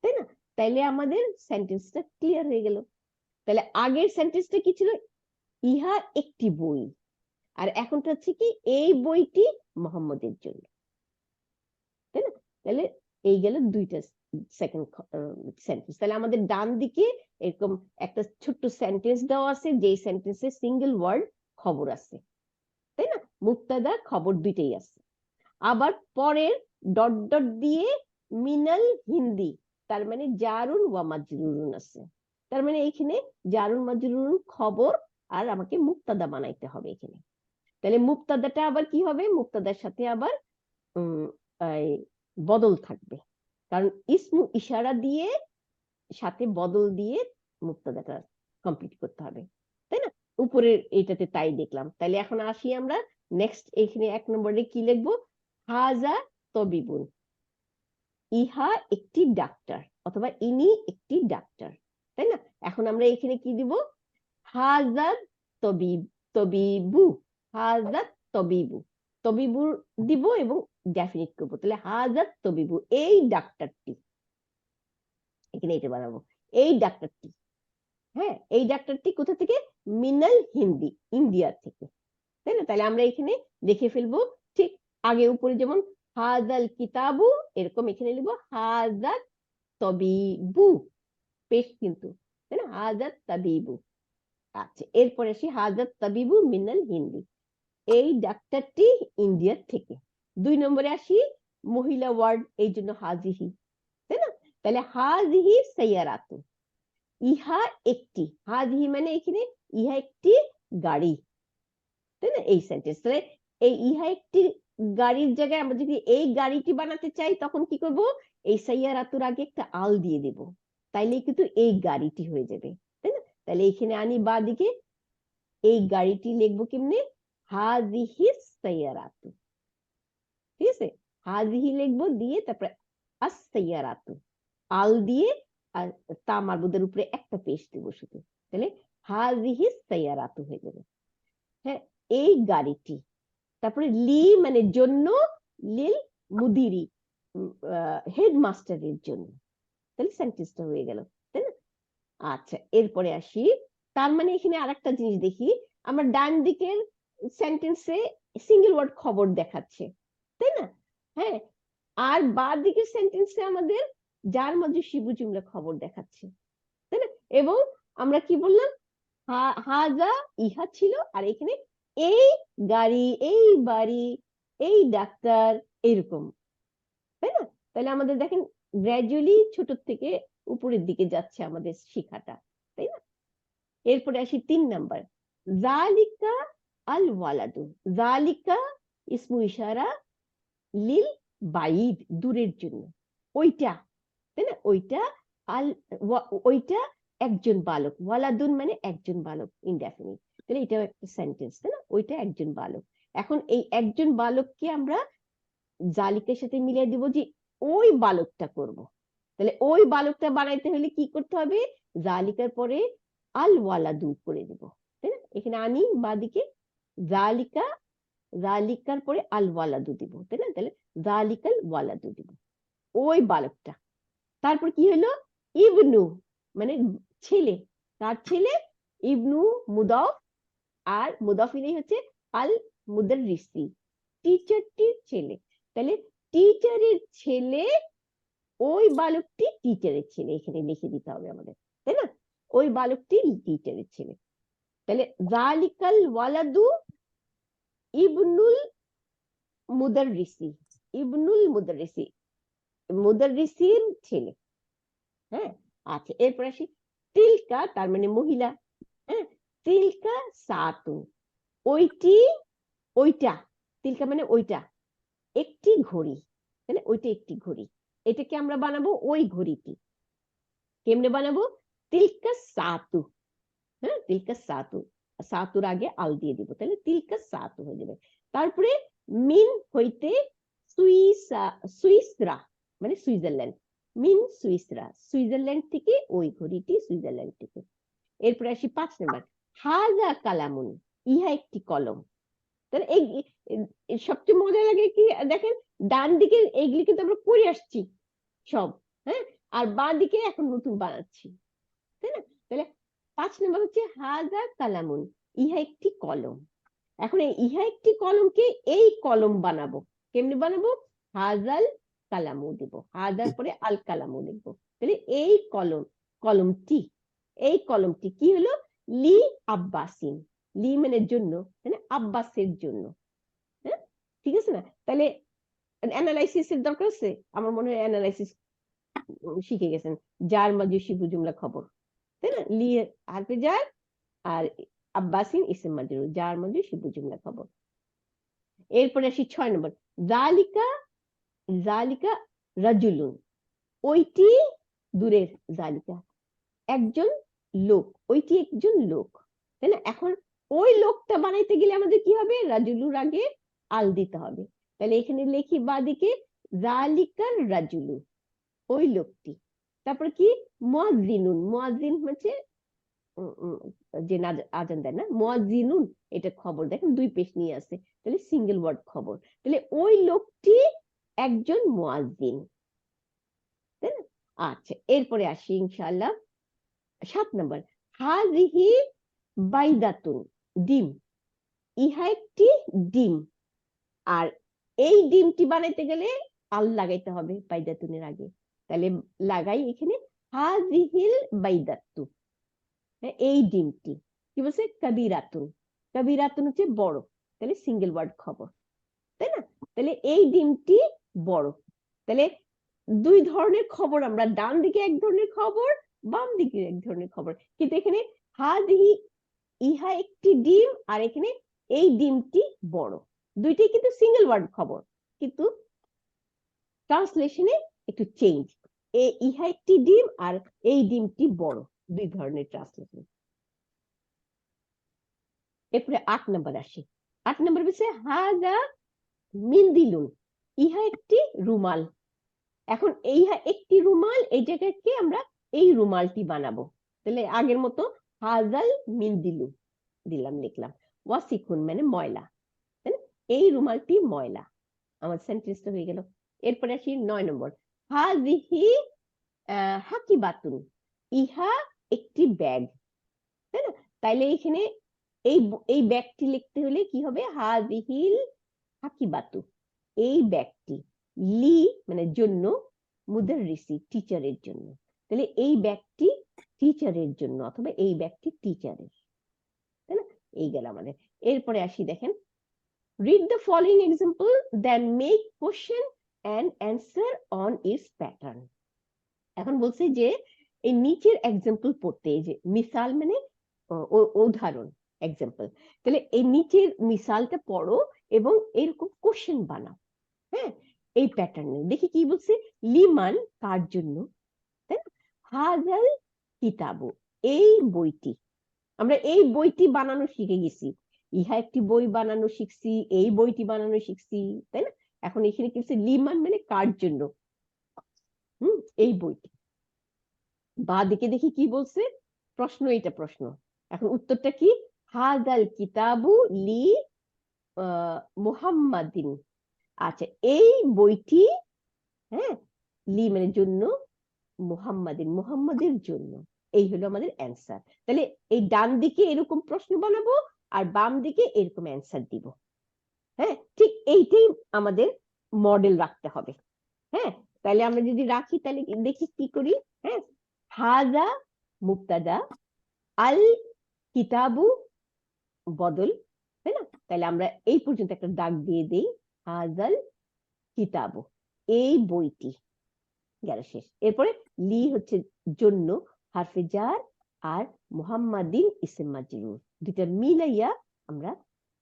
তাই না? তাইলে আমাদের সেন্টেন্সটা ক্লিয়ার হয়ে গেল। তাহলে আগের সেন্টেন্সটা কি ছিল? ইহা একটি বই, আর এখনটা হচ্ছে কি এই বইটি মোহাম্মদের জন্য, তাই না? তাহলে এই গেল দুইটা সেকেন্ড সেন্টেন্স। তাহলে আমাদের ডান দিকে এরকম একটা ছোট্ট সেন্টেন্স দেওয়া আছে, যেই সেন্টেন্সে সিঙ্গেল ওয়ার্ড খবর আছে, তাই না? মুক্তাদা খবর দুইটাই আছে। আবার পরের ডট ডট দিয়ে মিনাল হিন্দি, তার মানে জারুন ওয়া মাজরুরুন আছে। তার মানে এইখানে জারুন মাজরুরুন খবর, আর আমাকে মুক্তাদা বানাইতে হবে এখানে। তাহলে মুক্তাদাটা আবার কি হবে? মুক্তাদার সাথে আবার বদল থাকবে, কারণ ইসমু ইশারা দিয়ে সাথে বদল দিয়ে মুক্তাদাটা কমপ্লিট করতে হবে, তাই না? উপরের এটাতে তাই দেখলাম। তাহলে এখন আসি আমরা নেক্সট, এখানে 1 নম্বরে কি লিখবো? হাজা তবিবুন, ইহা একটি ডাক্তার, অথবা ইনি একটি ডাক্তার, তাই না? এখন আমরা এখানে কি দিব? হাজা তবিব, তবিবু, হাজা তবিবু, তবিবু দিব এবং ডেফিনিট করবো। তাহলে হাজা তবিবু, এই ডাক্তারটি, এখানে এটা বানাবো, এই ডাক্তারটি, হ্যাঁ, এই ডাক্তারটি কোথা থেকে? মিনাল হিন্দি, ইন্ডিয়া থেকে, তাই না? তাহলে আমরা এখানে লিখে ফেলবো ঠিক আগে উপরে যেমন হাজাল কিতাবু, এরকম এখানে লিখবো হাজাত তবিবু, পেশ কিন্তু, তাই না? হাজাত তাবিবু। আচ্ছা, এরপরে আসি হাজাত তাবিবু মিনাল হিন্দি, এই ডাক্তারটি ইন্ডিয়ার থেকে। 2 নম্বরে আসি মহিলা ওয়ার্ড, এই জন্য হাজিহি, তাই না? তাহলে হাজিহি সাইয়ারাতু, ইহা একটি, হাজিহি মানে এখানে ইহা একটি গাড়ি, তাই না? এই সেন্টেন্স। তাহলে এই ইহা একটি গাড়ির জায়গায় আমরা যদি এই গাড়িটি বানাতে চাই, তখন কি করব? এই সাইয়ারাতুর আগে একটা আল দিয়ে দেব, তাইলে কিন্তু এই গাড়িটি হয়ে যাবে, তাই না? তাহলে এখানে আনি বা দিকে, এই গাড়িটি লিখবো কেমনে? হাজিহি সাইয়ারাতু, ঠিক আছে? হাজিহি লিখবো, দিয়ে তারপরে আস সাইয়ারাতু, আল দিয়ে, আর তা মারবুদের উপরে একটা পেশ দেব শুধু, তাহলে হাজিহি সাইয়ারাতু হয়ে যাবে। হ্যাঁ, এই গাড়িটি, তারপরে লি মানে জন্য, লিল মুদিরি, হেডমাস্টারের জন্য, তাহলে সেন্টেন্সটা হয়ে গেল, তাই না? আচ্ছা, এরপরে আসি, তার মানে এখানে আরেকটা জিনিস দেখি, আমরা ডান দিকের সেন্টেন্সে সিঙ্গেল ওয়ার্ড খবর দেখাচ্ছে, তাই না? হ্যাঁ, আর বা দিকের সেন্টেন্সে আমাদের যার মধ্যে শিবু জুমলা খবর দেখাচ্ছে, তাই না? এবং আমরা কি বললাম? হাজা ইহা ছিল, আর এখানে এই গাড়ি, এই বাড়ি, এই ডাক্তার, এইরকম, তাই না? তাহলে আমাদের দেখেন গ্র্যাজুয়ালি ছোট থেকে উপরের দিকে যাচ্ছে আমাদের শিক্ষাটা, তাই না? এরপরে আসি 3 নাম্বার, জালিকা আল ওয়ালাদু, জালিকা ইসমু ইশারা লিল বাইদ, দূরের জন্য, ওইটা, তাই না? ওইটা আল, ওইটা একজন বালক, ওয়ালাদুন মানে একজন বালক, ইনডেফিনিট, তাহলে এটাও একটা সেন্টেন্স, তাই না? ওইটা একজন বালক। এখন এই একজন বালককে আমরা জালিকের সাথে মিলিয়ে দিব যে ওই বালকটা করব। তাহলে ওই বালকটা বানাইতে হলে কি করতে হবে? জালিকার পরে আল ওয়ালাদু করে দিব, তাই না? এখানে আনি বাদিকে, জালিকা, জালিকার পরে আল ওয়ালাদু দিব, তাই না? তাহলে জালিকাল ওয়ালাদু দিব, ওই বালকটা। তারপর কি হলো? ইবনু মানে ছেলে, তার ছেলে, ইবনু মুদাফ, আর মুদাফ ইলাইহি হচ্ছে আল মুদাররিসি, টিচারটির ছেলে। তাহলে টিচারের ছেলে, ওই বালকটি টিচারের ছেলে, এখানে লিখে দিতে হবে আমাদের, তাই না? ওই বালকটি টিচারের ছেলে। তাহলে জালিকাল ওয়ালাদু ইবনুল মুদাররিসি, ইবনুল মুদাররিসি, মুদাররিসির ছেলে। হ্যাঁ, আচ্ছা এরপর আসি তিলকা, তার মানে মহিলা। হ্যাঁ, তিলকা সাতুন, ওইটি, ওইটা, তিলকা মানে ওইটা, একটি ঘড়ি, মানে ওইটা একটি ঘড়ি। এটাকে আমরা বানাবো ওই ঘড়িটি। কেমনে বানাবো? তিলকা সাতু। হ্যাঁ, তিলকা সাতু, সাতুর আগে আল দিয়ে দিব, তাহলে তিলকা সাতু হয়ে যাবে। তারপরে মিন হইতে সুইসা, সুইসরা মানে সুইজারল্যান্ড, মিন সুইসরা, সুইজারল্যান্ড থেকে ওই ঘড়িটি, সুইজারল্যান্ড থেকে। এরপরে আসি 5 নম্বর, হাজা কালামুন, ইহা একটি কলম। তাহলে এই সবচেয়ে মজা লাগে কি দেখেন, ডান দিকে এইগুলি কিন্তু আমরা করে আসছি সব, হ্যাঁ, আর বাঁ দিকে এখন নতুন বানাচ্ছি, তাই না? তাহলে 5 নম্বর হচ্ছে হাজা কালামুন, ইহা একটি কলম। এখন এই ইহা একটি কলমকে এই কলম বানাবো। কেমনে বানাবো? হাজাল কালামু দিব, হাজার পরে আল কালামু লিখবো। তাহলে এই কলম, কলমটি, এই কলমটি কি হলো? লি আব্বাসিন, লি মানে জন্য, মানে আব্বাসের জন্য। হ্যাঁ, ঠিক আছে না? তাহলে অ্যানালাইসিস এর দরকার আছে? আমার মনে হয় অ্যানালাইসিস শিখে গেছেন। জার মাজুসি বুজুমলা খবর, তাই না? লি হারফে জার আর আব্বাসিন ইসম মাজরুর, জার মাজুসি বুজুমলা খবর। এরপরে আসি 6 নম্বর, জালিকা, জালিকা রাজুলুন, ওইটি দূরের, জালিকা একজন লোক, ওইটি একজন লোক, তাই না? এখন ওই লোকটা বানাইতে গেলে আমাদের কি হবে? রাজুলুর আগে আল দিতে হবে। তাহলে এখানে লিখি বাদিকে জালিকার রাজুলু, ওই লোকটি। তারপর কি? মুয়াজ্জিনুন, মুয়াজ্জিন হচ্ছে যে আজান দেয় না, মুয়াজ্জিনুন, এটা খবর। দেখেন 2 পেশ নিয়ে আছে, তাহলে সিঙ্গেল ওয়ার্ড খবর। তাহলে ওই লোকটি একজন মুয়াজ্জিন, তাই না? আচ্ছা এরপরে আসি ইনশাআল্লাহ 7 নম্বর, হাজিহি বাইদাতুন, ডিম, ইহা একটি ডিম। আর এই ডিমটি বানাইতে গেলে আল লাগাইতে হবে বাইদাতুনের আগে। তাহলে লাগাই এখানে হাজিহিল বাইদাতু, এই ডিমটি। কি বলছে? কাবিরাতুন, কাবিরাতুন হচ্ছে বড়, তাহলে সিঙ্গেল ওয়ার্ড খবর, তাই না? তাহলে এই ডিমটি বড়। তাহলে 2 ধরনের খবর, আমরা ডান দিকে এক ধরনের খবর, বাম দিকে এক ধরনের খবর। কিন্তু এখানে হাদিহি, ইহা একটি ডিম, আর এখানে এই ডিমটি বড়, দুইটাই কিন্তু সিঙ্গেল ওয়ার্ড খবর, কিন্তু ট্রান্সলেশনে একটু চেঞ্জ। ইহা একটি ডিম আর এই ডিমটি বড়, 2 ধরনের ট্রান্সলেশন। এরপরে 8 নম্বর আসি। 8 নম্বর বিষয় হাজা মিন্দিলুন, ইহা একটি রুমাল। এখন ইহা একটি রুমাল, এই জায়গাকে আমরা এই রুমালটি বানাবো। তাহলে আগের মতো হাজাল মিন্দিলু দিলাম, লিখলাম। ওয়াসিকুন মানে ময়লা, তাই না? এই রুমালটি ময়লা, আমার সেন্টেন্সটা হয়ে গেল। এরপরে আসি 9 নম্বর, হাজিহি হাকিবাতুন, ইহা একটি ব্যাগ, তাই না? তাইলে এখানে এই ব্যাগটি লিখতে হলে কি হবে? হাজিহিল হাকিবাতু, এই ব্যাগটি, লি মানে জন্য, মুদাররিসি টিচারের জন্য। তাহলে এই ব্যাগটি টিচারের জন্য, অথবা এই ব্যাগটি টিচারের, তাই না? এই গেল আমাদের। এরপরে আসি দেখেন, read the following example then make question and answer on its pattern। এখন বলছে যে এই নিচের এক্সাম্পল পড়তে, এই যে মিসাল মানে উদাহরণ, এক্সাম্পল। তাহলে এই নিচের মিসালটা পড়ো এবং এরকম কোশ্চেন বানাও। হ্যাঁ, এই প্যাটার্নে দেখি কি বলছে। লিমান কার জন্য, তাই না? হাজাল কিতাবু, এই বইটি। আমরা এই বইটি বানানো শিখে গেছি, ইহা একটি বই বানানো শিখছি, এই বইটি বানানো শিখছি, তাই না? এখন এখানে কি বলছে? লিমান মানে কার জন্য, এই বইটি। বা দিকে দেখি কি বলছে, প্রশ্ন, এটা প্রশ্ন। এখন উত্তরটা কি? হাদাল কিতাবু লি মুহাম্মাদিন, আচ্ছা এই বইটি, হ্যাঁ, লি মানে জন্য, মুহাম্মাদিন মুহাম্মাদের জন্য। এই হলো আমাদের অ্যান্সার। তাহলে এই ডান দিকে এরকম প্রশ্ন বানাবো আর বাম দিকে এরকম অ্যান্সার দিব। হ্যাঁ, ঠিক এইটাই আমাদের মডেল রাখতে হবে। হ্যাঁ, তাহলে আমরা যদি রাখি তাহলে দেখি কি করি। হ্যাঁ, হাজা মুবতাদা, আল কিতাবু বদল, তাই না? তাহলে আমরা এই পর্যন্ত একটা দাগ দিয়ে দেই, হাজাল কিতাবু, এই বইটি, গেল শেষ। এরপরে লি হচ্ছে জন্য, হারফে জার, আর মুহাম্মাদিন ইসম মাজরুর, দুইটা মিলাইয়া আমরা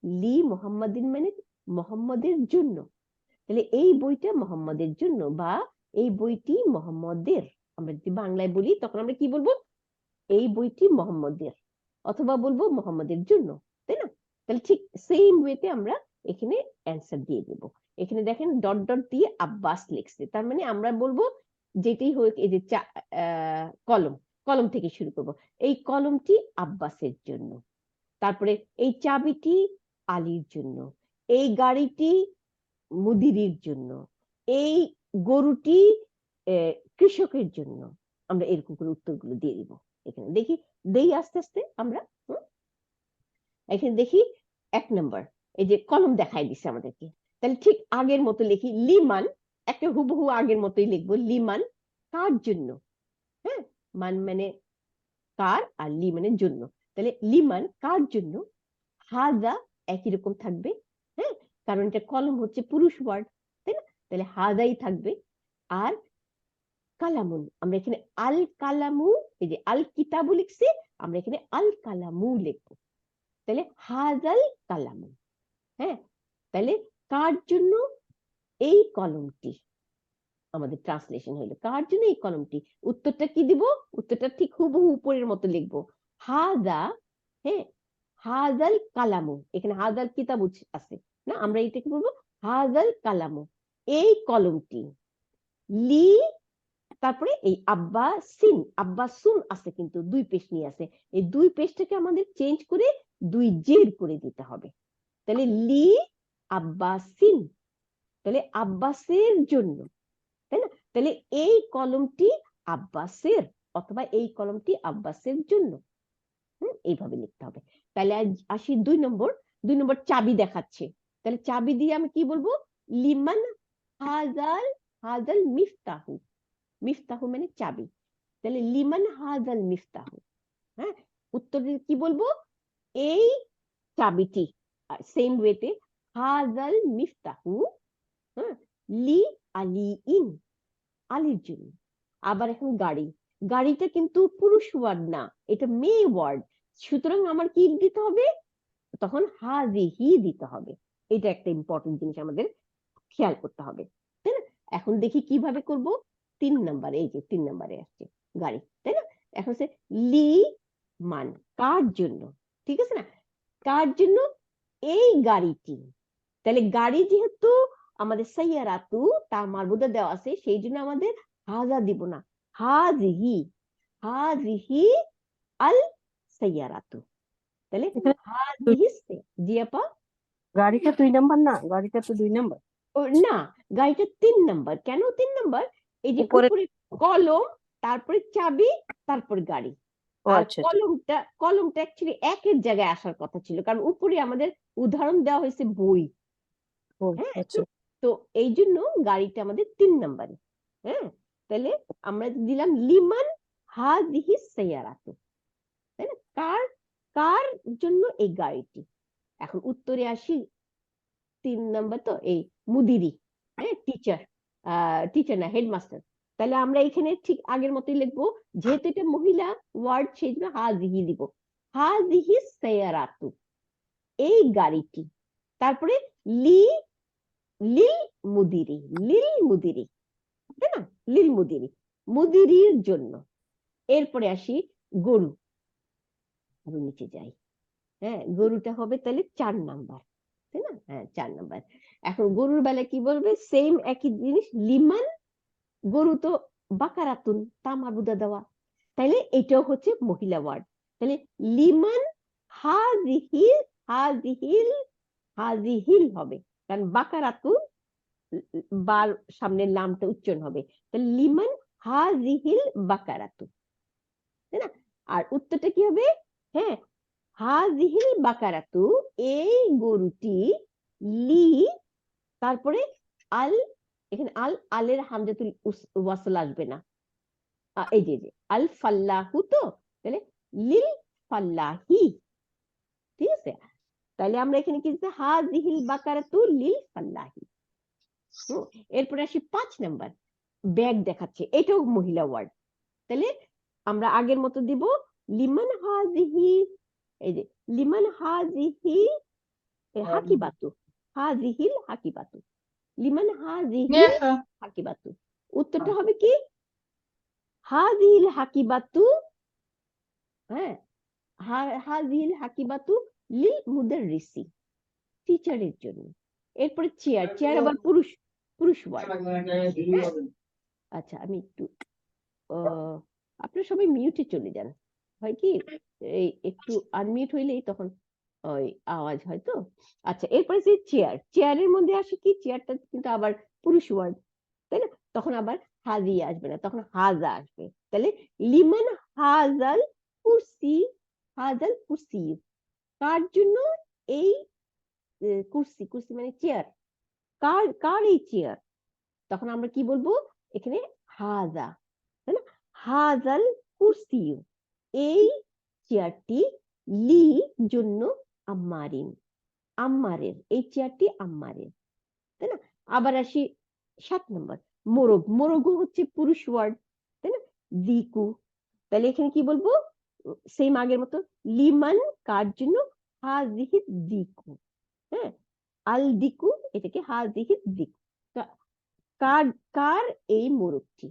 লি মুহাম্মাদিন মানে মোহাম্মদের জন্য। তাহলে এই বইটা মোহাম্মদের জন্য বা এই বইটি মোহাম্মদের, আমরা যদি বাংলায় বলি তখন আমরা কি বলবো, এই বইটি মোহাম্মদের, অথবা বলবো মোহাম্মদের জন্য, তাই না? তাহলে ঠিক সেম ওয়েতে আমরা এখানে অ্যান্সার দিয়ে দেব। এখানে দেখেন ডট ডট দিয়ে আব্বাস লিখছে, তার মানে আমরা বলবো যেটাই হোক, এই যে কলম, কলম থেকে শুরু করব, এই কলমটি আব্বাসের জন্য, তারপরে এই চাবিটি আলীর জন্য, এই গাড়িটি মুদিরির জন্য, এই গরুটি কৃষকের জন্য। আমরা এরকম করে উত্তরগুলো দিয়ে দিব। এখানে দেখি, দেই আস্তে আস্তে আমরা। এখানে দেখি 1 নম্বর, এই যে কলম দেখাই দিছে আমাদেরকে, তাহলে ঠিক আগের মতো লিখি, লিমান, একটা হুবহু আগের মতোই লিখবো, লিমান কার জন্য, হ্যাঁ, মান মানে কার, আর লি মানে জন্য, তাহলে লিমান কার জন্য, হাজা একই রকম থাকবে, হ্যাঁ, কারণ এটা কলম হচ্ছে পুরুষ ওয়ার্ড, তাই না? তাহলে হাজাই থাকবে। আর কালামুন, আমরা এখানে আল কালামু, এই যে আল কিতাবু লিখছি, আমরা এখানে আল কালামু লিখবো, তাহলে হাজাল কালামু, হ্যাঁ। তাহলে কার জন্য এই কলমটি, আমাদের ট্রান্সলেশন হইলো কার জন্য এই কলমটি। উত্তরটা কি দিব, উত্তরটা ঠিক হুবহু উপরের মতো লিখবো, হাজা, হ্যাঁ, হাজাল কালামু, এখানে হাজাল কিতাব আছে না, আমরা এটাকে বলবো হাজাল কালামু, এই কলমটি, লি, তারপরে এই আব্বাসিন, আব্বাসুন আছে কিন্তু 2 পেশ নিয়ে আছে, এই 2 পেশটাকে আমাদের চেঞ্জ করে 2 জের করে দিতে হবে, তাহলে লি আব্বাসিন, তাহলে আব্বাসের জন্য, তাই না? তাহলে এই কলমটি আব্বাসের, অথবা এই কলমটি আব্বাসের জন্য, এইভাবে লিখতে হবে। তাহলে আসি 2 নম্বর, 2 নম্বর চাবি দেখাচ্ছে, তাহলে চাবি দিয়ে আমি কি বলবো, লিমান হাজাল, হাজাল মিফতাহু, মিফতাহু মানে চাবি, তাহলে লিমান হাজাল মিফতাহু, হ্যাঁ। উত্তরে কি বলবো, এই চাবিটি, সেম ওয়েতে হাজাল মিফতাহু, হ্যাঁ, লি আলী ইন, আলীর জন্য। আবার এখন গাড়ি, গাড়িটা কিন্তু পুরুষ ওয়ার্ড না, এটা মেয়ে ওয়ার্ড, সুতরাং আমার কি দিতে হবে, তখন হাজিহি দিতে হবে। এটা একটা ইম্পর্টেন্ট জিনিস আমাদের খেয়াল করতে হবে, তাই না? এখন দেখি কিভাবে করব। 3 নম্বরে, এই যে 3 নম্বরে আসছে গাড়ি, তাই না? এখন হচ্ছে লি মান, কার জন্য, ঠিক আছে না, কার জন্য এই গাড়িটি, তাহলে গাড়ি যেহেতু আমাদের সাইয়ারাতু তা মারবুদা দেওয়া আছে, সেই জন্য আমাদের হাজা দিব না, হাজিহি, হাজিহি আল সাইয়ারাতু, তাহলে হাজিহি, জি আপা, গাড়িটা 2 নাম্বার না, গাড়িটা তো 2 নাম্বার। না, গাড়িটা 3 নাম্বার। কেন 3 নাম্বার, এই যে উপরে উপরে কলম, তারপরে চাবি, তারপর গাড়ি, ও আর আচ্ছা আচ্ছা। কলমটা, কলমটা অ্যাকচুয়ালি একের জায়গায় আসার কথা ছিল, কারণ উপরে আমাদের উদাহরণ দেওয়া হয়েছে বই, ও হ্যাঁ, আচ্ছা। তো এই জন্য গাড়িটা আমাদের 3 নাম্বারে, হ্যাঁ। তাহলে আমরা দিলাম লিমান হাজিহি সাইয়ারাতু, তাই না, কার, কার জন্য এই গাড়িটি। এখন উত্তরে আসি, 3 নাম্বার তো এই মুদিরি, হ্যাঁ, টিচার, টিচার না, হেডমাস্টার, তাহলে আমরা এখানে ঠিক আগের মতোই লিখবো, যেহেতু এটা মহিলা ওয়ার্ড সেই জন্য হাজিহি দিব, হাজিহি সাইয়ারাতু, এই গাড়িটি, তারপরে লি, লিল মুদিরি, লিল মুদিরি, তাই না, লিল মুদিরি, মুদিরির জন্য। এরপরে আসি গরু, আরো নিচে যাই, হ্যাঁ, গরুটা হবে তাহলে 4 নাম্বার, তাই না, হ্যাঁ 4 নাম্বার। এখন গরুর বেলায় কি বলবে, সেম একই জিনিস, লিমান, গরু তো বাকারাতুন তা মারবুদা দেওয়া, তাইলে এটাও হচ্ছে মহিলা ওয়ার্ড, তাহলে লিমান হাজিহি, হাজিহিল, হাজিহিল হবে, কারণ বাকারাতুন বার সামনের লামটা উচ্চারণ হবে, তাহলে লিমান হাজিহিল বাকারাতু, তাই না? আর উত্তরটা কি হবে, হ্যাঁ, হাজিহিল বাকারাতু, এই গরুটি, লি, তারপরে আল, এখানে আল, আলের হামজাতুল ওয়াসল আসবে না, এই যে আল ফাল্লাহু, তো তাহলে লিল ফাল্লাহি, ঠিক আছে। তাহলে আমরা এখানে কি দিতে, হাজিহিল বাকারাতু লিল ফাল্লাহি, এরপরে আসি 5 নাম্বার, ব্যাগ দেখাচ্ছে, এটাও মহিলা ওয়ার্ড। তাহলে আমরা আগের মতো দিব লিমান হাজিহি, এই যে লিমান হাজিহি হাকিবাতু, হাজিহিল হাকিবাতু, লিমান হাজিহি হাকিবাতু। উত্তরটা হবে কি হাজিহিল হাকিবাতু, হ্যাঁ হাজিহিল হাকিবাতু লিল মুদাররিসি, টিচারের জন্য। এরপরে চেয়ার, চেয়ার আবার পুরুষ, পুরুষ ওয়ার্ড। আচ্ছা আমি একটু আপনারা সবাই মিউটে চলে যান, হয় কি এই একটু আনমিউট হইলেই তখন ওই আওয়াজ হয় তো। আচ্ছা এরপরে যে চেয়ার, চেয়ারের মধ্যে আসে কি, চেয়ারটা কিন্তু আবার পুরুষ ওয়ার্ড, তাই না? তখন আবার হাজি আসবে না, তখন হাজা আসবে। তাহলে লিমান হাজাল কুরসি, হাজাল কুরসি, কার জন্য এই কুরসি, কুরসি মানে চেয়ার, কার কার এই চেয়ার, তখন আমরা কি বলবো এখানে হাজা, তাই না? হাজাল কুরসি, এই চেয়ারটি লি জন্য আম্মারিন, আম্মারের, এই চেয়ারটি আম্মারের, তাই না? আবার আসি 7 নম্বর, মোরগ, মোরগও হচ্ছে পুরুষ ওয়ার্ড, তাই না? দিকু, তাহলে এখানে কি বলবো সেম আগের মতো, লিমান কার জন্য, হাজিহি দিকু, হ্যাঁ আল দিকু, এটাকে হাজিহি দিকু, কার কার এই মোরগটি।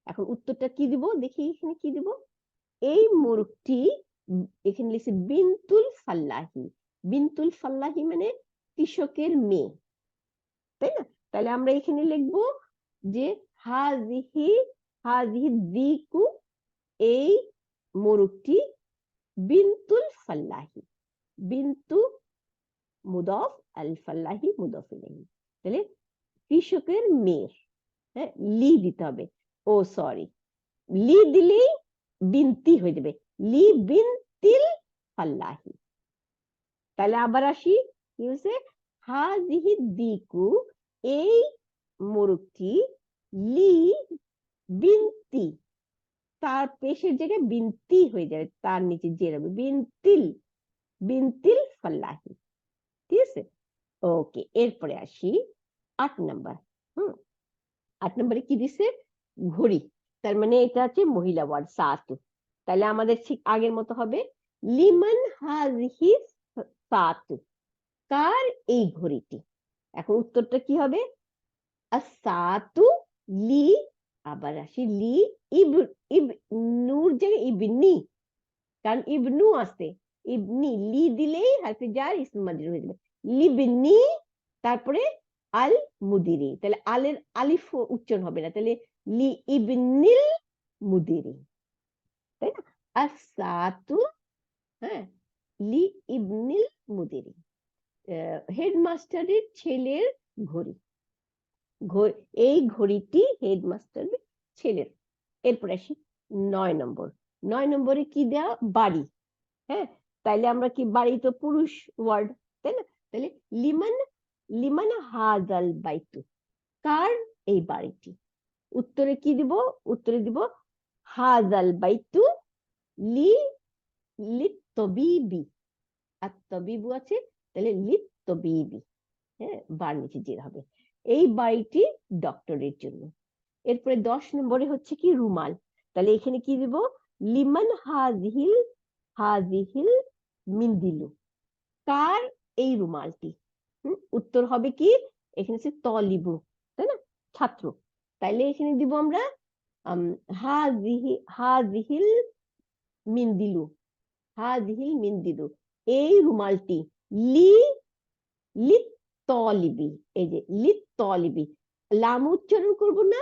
এখন উত্তরটা কি দিব দেখি, এখানে কি দিব, এই মোরগটি এখানে লিখছে বিনতুল ফাল্লাহি, বিনতুল ফাল্লাহি মানে কৃষকের মেয়ে, তাই না? তাহলে আমরা এখানে লিখবো যে হাজিহি, হাজিহি দিকু, এই মোরগটি বিনতুল ফাল্লাহি, বিন্তু মুদফ, আল ফাল্লাহি মুদফ ইলাইহি, তাহলে কৃষকের মেয়ে, হ্যাঁ লি দিতে হবে, ও সরি লি দিলেই বিনতি হয়ে যাবে, লি বিনতিল ফাল্লাহি। তাহলে আবার আসি, কি হয়েছে, হাজিহি দিকু, এই মোরগটি লি বিনতি, তার পেশের জায়গায় বিনতি হয়ে যাবে, তার নিচে যে হবে বিনতিল, বিনতিল ফাল্লাহি, ঠিক আছে? ওকে এরপরে আসি 8 নাম্বার। 8 নম্বরে কি দিছে, ঘড়ি, তার মানে এটা হচ্ছে মহিলা ওয়ার্ড সাতু। তাহলে আমাদের ঠিক আগের মতো হবে লিমান হাজিহি সাতু, কার এই ঘড়িটি। এখন উত্তরটা কি হবে, আসাতু লি, আবার আসি লি ইবনুর জায়গায় ইবনি, কারণ ইবনু আছে, ইবনি লি দিলেই হারফে জার ইসম মাজরুর হয়ে যাবে, লিবনি, তারপরে আল মুদিরি, তাহলে আলের আলিফ উচ্চারণ হবে না, তাহলে লি ইবনিল মুদিরি, তাই না? আসাতু, হ্যাঁ লি ইবনিল মুদিরি, হেডমাস্টারের ছেলের ঘড়ি, এই ঘড়িটি হেডমাস্টারের ছেলের। এরপর আসি 9 নম্বর, 9 নম্বরে কি দেওয়া, বাড়ি, হ্যাঁ তাইলে আমরা কি, বাড়ি তো পুরুষ ওয়ার্ড, তাই না? তাহলে লিমান, লিমান হাজাল বাইতু, কার এই বাড়িটি। উত্তরে কি দিব, উত্তরে দিব হাজাল বাইতু লি লিত্তবিবি, আর তবিবু আছে, তাহলে লিত্তবিবি, হ্যাঁ বার নিচে জের হবে, এই বাড়িটি ডক্টরের জন্য। এরপরে 10 নম্বরে হচ্ছে কি রুমাল, তাহলে এখানে কি দিব, লিমান হাজিহিল, হাজিহিল মিন্দিলু, কার এই রুমালটি। উত্তর হবে কি, এখানে হচ্ছে তলিবু, তাই না, ছাত্র, তাইলে এখানে দিব আমরা হাজিহি, হাজিহিল মিন্দিলু, হাজিহিল মিন্দিলু, এই রুমালটি লি লিত তলিবি, এই যে লিত তলিবি, লাম উচ্চারণ করব না,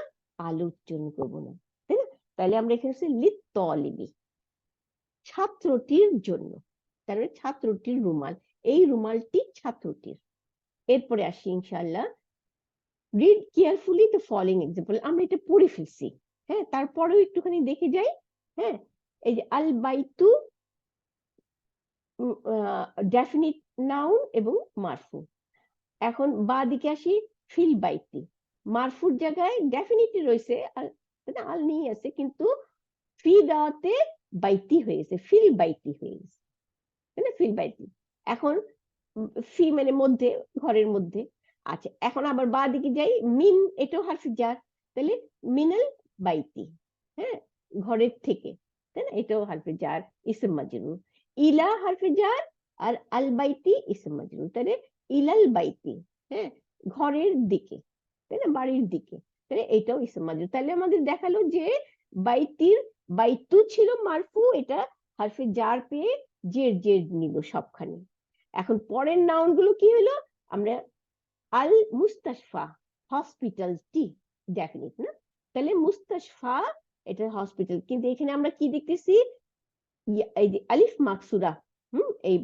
আলু উচ্চারণ করব না, তাই না? তাহলে আমরা এখানে হচ্ছে লিত তলিবি, ছাত্রটির জন্য, তাহলে ছাত্রটির রুমাল, এই রুমালটি ছাত্রটির। এরপরে আসি ইনশাআল্লাহ, read carefully the following example, আমরা এটা পড়ে ফেলছি, হ্যাঁ তারপরেও একটুখানি দেখে যাই। হ্যাঁ এই যে আল বাইতু ডেফিনিট নাউন এবং মারফু। এখন বা দিকে আসি, ফিল বাইতি, মারফুর জায়গায় ডেফিনিট রয়েছে, আল নিয়ে আছে, কিন্তু ফি দেওয়াতে বাইতি হয়ে গেছে, ফিল বাইতি হয়ে গেছে, তাই না, ফিল বাইতি। এখন ফি মানে মধ্যে, ঘরের মধ্যে, আচ্ছা, এখন আবার বা দিকে যাই, মিন এটাও হারফে জার, তাহলে মিনাল বাইতি, হ্যাঁ, ঘরের থেকে, তাই না, এটাও হারফে জার, ইসম মাজরুর। ইলা হারফে জার আর আল বাইতি ইসম মাজরুর, তাহলে ইলাল বাইতি, হ্যাঁ, ঘরের দিকে, তাই না, বাড়ির দিকে, তাহলে এটাও ইসম মাজরুর। তাহলে আমাদের দেখালো যে বাইতির বাইতু ছিল মারফু, এটা হারফে জার পেয়ে জের জের নিল সবখানে। এখন পরের নাউন গুলো কি হলো, আমরা আল মুস্তাশফা, হসপিটালটি ডেফিনিট না, তাহলে মুস্তাশফা এটা হসপিটাল, কিন্তু এখানে আমরা কি দেখতেছি, এই যে আলিফ মাকসুরা, এই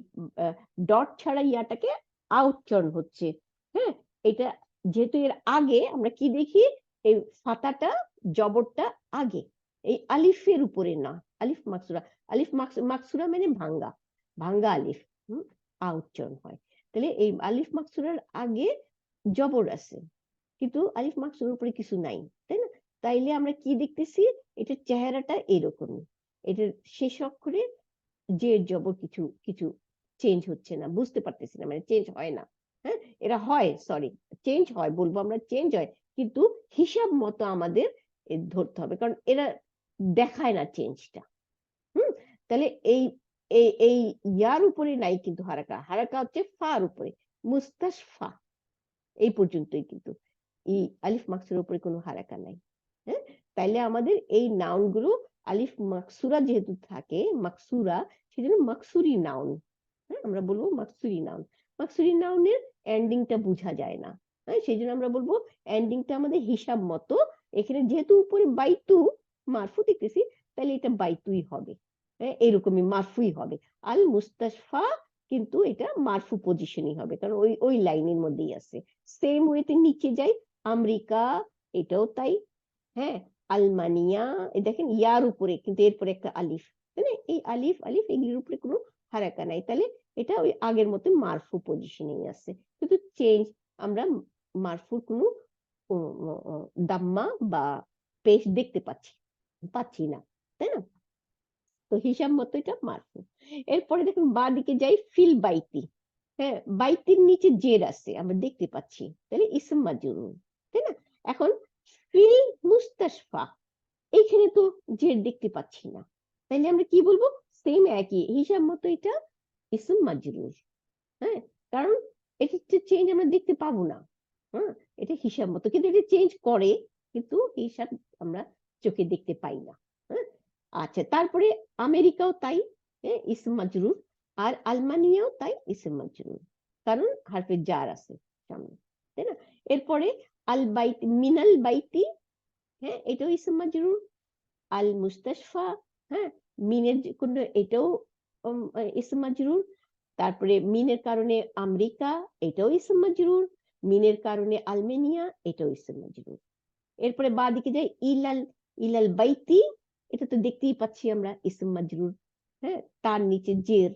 ডট ছাড়া ইয়াটাকে আউচ্চারণ হচ্ছে, হ্যাঁ, এটা যেহেতু এর আগে আমরা কি দেখি, এই ফাতাটা জবরটা আগে, এই আলিফের উপরে না, আলিফ মাকসুরা, আলিফ মাকসুরা মানে ভাঙ্গা, ভাঙ্গা আলিফ, আউচ্চারণ হয়, তাহলে এই আলিফ মাকসুরার আগে জবর আছে, কিন্তু আলিফ মাকসুরের উপরে কিছু নাই, তাই না, তাইলে আমরা কি দেখতেছি, এটার চেহারাটা এরকমই, এটার শেষ অক্ষরে জের জবর কিছু কিছু চেঞ্জ হচ্ছে না, বুঝতে পারতেছি না, মানে চেঞ্জ হয় না, হ্যাঁ, এরা হয়, সরি, চেঞ্জ হয় বলবো আমরা, চেঞ্জ হয়, কিন্তু হিসাব মতো আমাদের ধরতে হবে, কারণ এরা দেখায় না চেঞ্জটা। তাহলে এই এই এই ইয়ার উপরে নাই কিন্তু হারাকা, হারাকা হচ্ছে ফার উপরে, মুস্তাশফা এই পর্যন্তই, কিন্তু এই আলিফ মাকসুরের উপরে কোনো হারাকা নাই, হ্যাঁ, তাইলে আমাদের এই নাউন গুলো আলিফ মাকসুরা যেহেতু থাকে, মাকসুরা, সেজন্য মাকসুরি নাউন, হ্যাঁ, আমরা বলবো মাকসুরি নাউন, মাকসুরি নাউনের এন্ডিংটা বোঝা যায় না, হ্যাঁ, সেই জন্য আমরা বলবো এন্ডিংটা আমাদের হিসাব মতো, এখানে যেহেতু উপরে বাইতু মারফু দেখতেছি, তাহলে এটা বাইতুই হবে, হ্যাঁ, এরকমই মারফুই হবে, আল মুস্তাশফা কিন্তু এটা মারফু পজিশনই হবে, কারণ ওই ওই লাইনের মধ্যেই আছে। সেম ওয়েতে নিচে যাই, আমেরিকা, এটাও তাই, হ্যাঁ, আলমানিয়া, এই দেখেন ইয়ার উপরে কিন্তু এরপরে একটা আলিফ, মানে এই আলিফ আলিফ এগুলির উপরে কোনো হারাকা নাই, তাহলে এটা ওই আগের মতো মারফু পজিশনেই আছে, কিন্তু চেঞ্জ আমরা মারফুর কোনো দাম্মা বা পেশ দেখতে পাচ্ছি না, তাই না, তো হিসাব মতো এটা মারফু। এরপরে দেখুন বা দিকে যাই, ফিল বাইতি, হ্যাঁ, বাইতির নিচে জের আছে আমরা দেখতে পাচ্ছি, তাহলে ইসম মাজরুর, তাই না, এখন ফিল মুস্তাশফা, এইখানে তো জের দেখতে পাচ্ছি না, তাইলে আমরা কি বলবো, সেম একই হিসাব মতো এটা ইসম মাজরুর, হ্যাঁ, কারণ এটা চেঞ্জ আমরা দেখতে পাবো না, হ্যাঁ, এটা হিসাব মতো, কিন্তু এটা চেঞ্জ করে, কিন্তু হিসাব আমরা চোখে দেখতে পাই না, হ্যাঁ। আচ্ছা, তারপরে আমেরিকাও তাই, হ্যাঁ, ইসম মাজরুর, আর আলমানিয়াও তাই ইসম মাজরুর, কারণ হারফে জার আছে সামনে, তাই না। এরপরে আল বাইত, মিনাল বাইতি, হ্যাঁ, এটাও ইসম মাজরুর, আল মুস্তাশফা, হ্যাঁ, মিনের কোন এটাও ইসম মাজরুর, তারপরে মিনের কারণে আমেরিকা, এটাও ইসম মাজরুর, মিনের কারণে আলমেনিয়া, এটাও ইসম মাজরুর। এরপরে বা দিকে যাই, ইলাল, ইলাল বাইতি, এটা তো দেখতেই পাচ্ছি আমরা ইসম মাজরুর, হ্যাঁ, তার নিচে জের,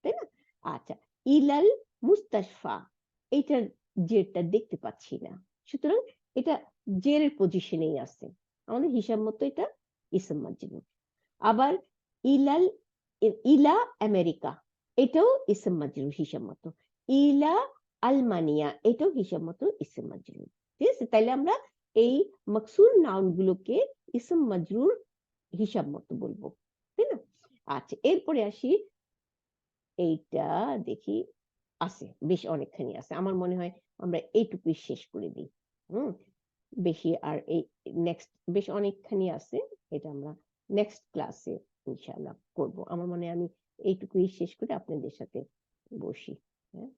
তাই না। আচ্ছা, ইলাল মুস্তাশফা, এইটার জেরটা দেখতে পাচ্ছি না, সুতরাং এটা জেরের পজিশনেই আছে, আমাদের হিসাব মতো এটা ইসম মাজরুর। আবার ইলাল, ইলা আমেরিকা, এটাও ইসম মাজরুর হিসাব মতো, ইলা আলমানিয়া, এটাও হিসাব মতো ইসম মাজরুর, ঠিক আছে, তাইলে আমরা এই মকসুর নাউন গুলোকে ইসম মাজরুর হিসাব মতো বলবো, তাই না। আচ্ছা, এরপরে আসি, এইটা দেখি, আছে বেশ অনেকখানি আছে, আমার মনে হয় আমরা এইটুকুই শেষ করে দিই, বেশি আর এই নেক্সট বেশ অনেকখানি আছে, এটা আমরা নেক্সট ক্লাসে ইনশাআল্লাহ করব, আমার মনে হয় আমি এইটুকুই শেষ করে আপনাদের সাথে বসি, হ্যাঁ।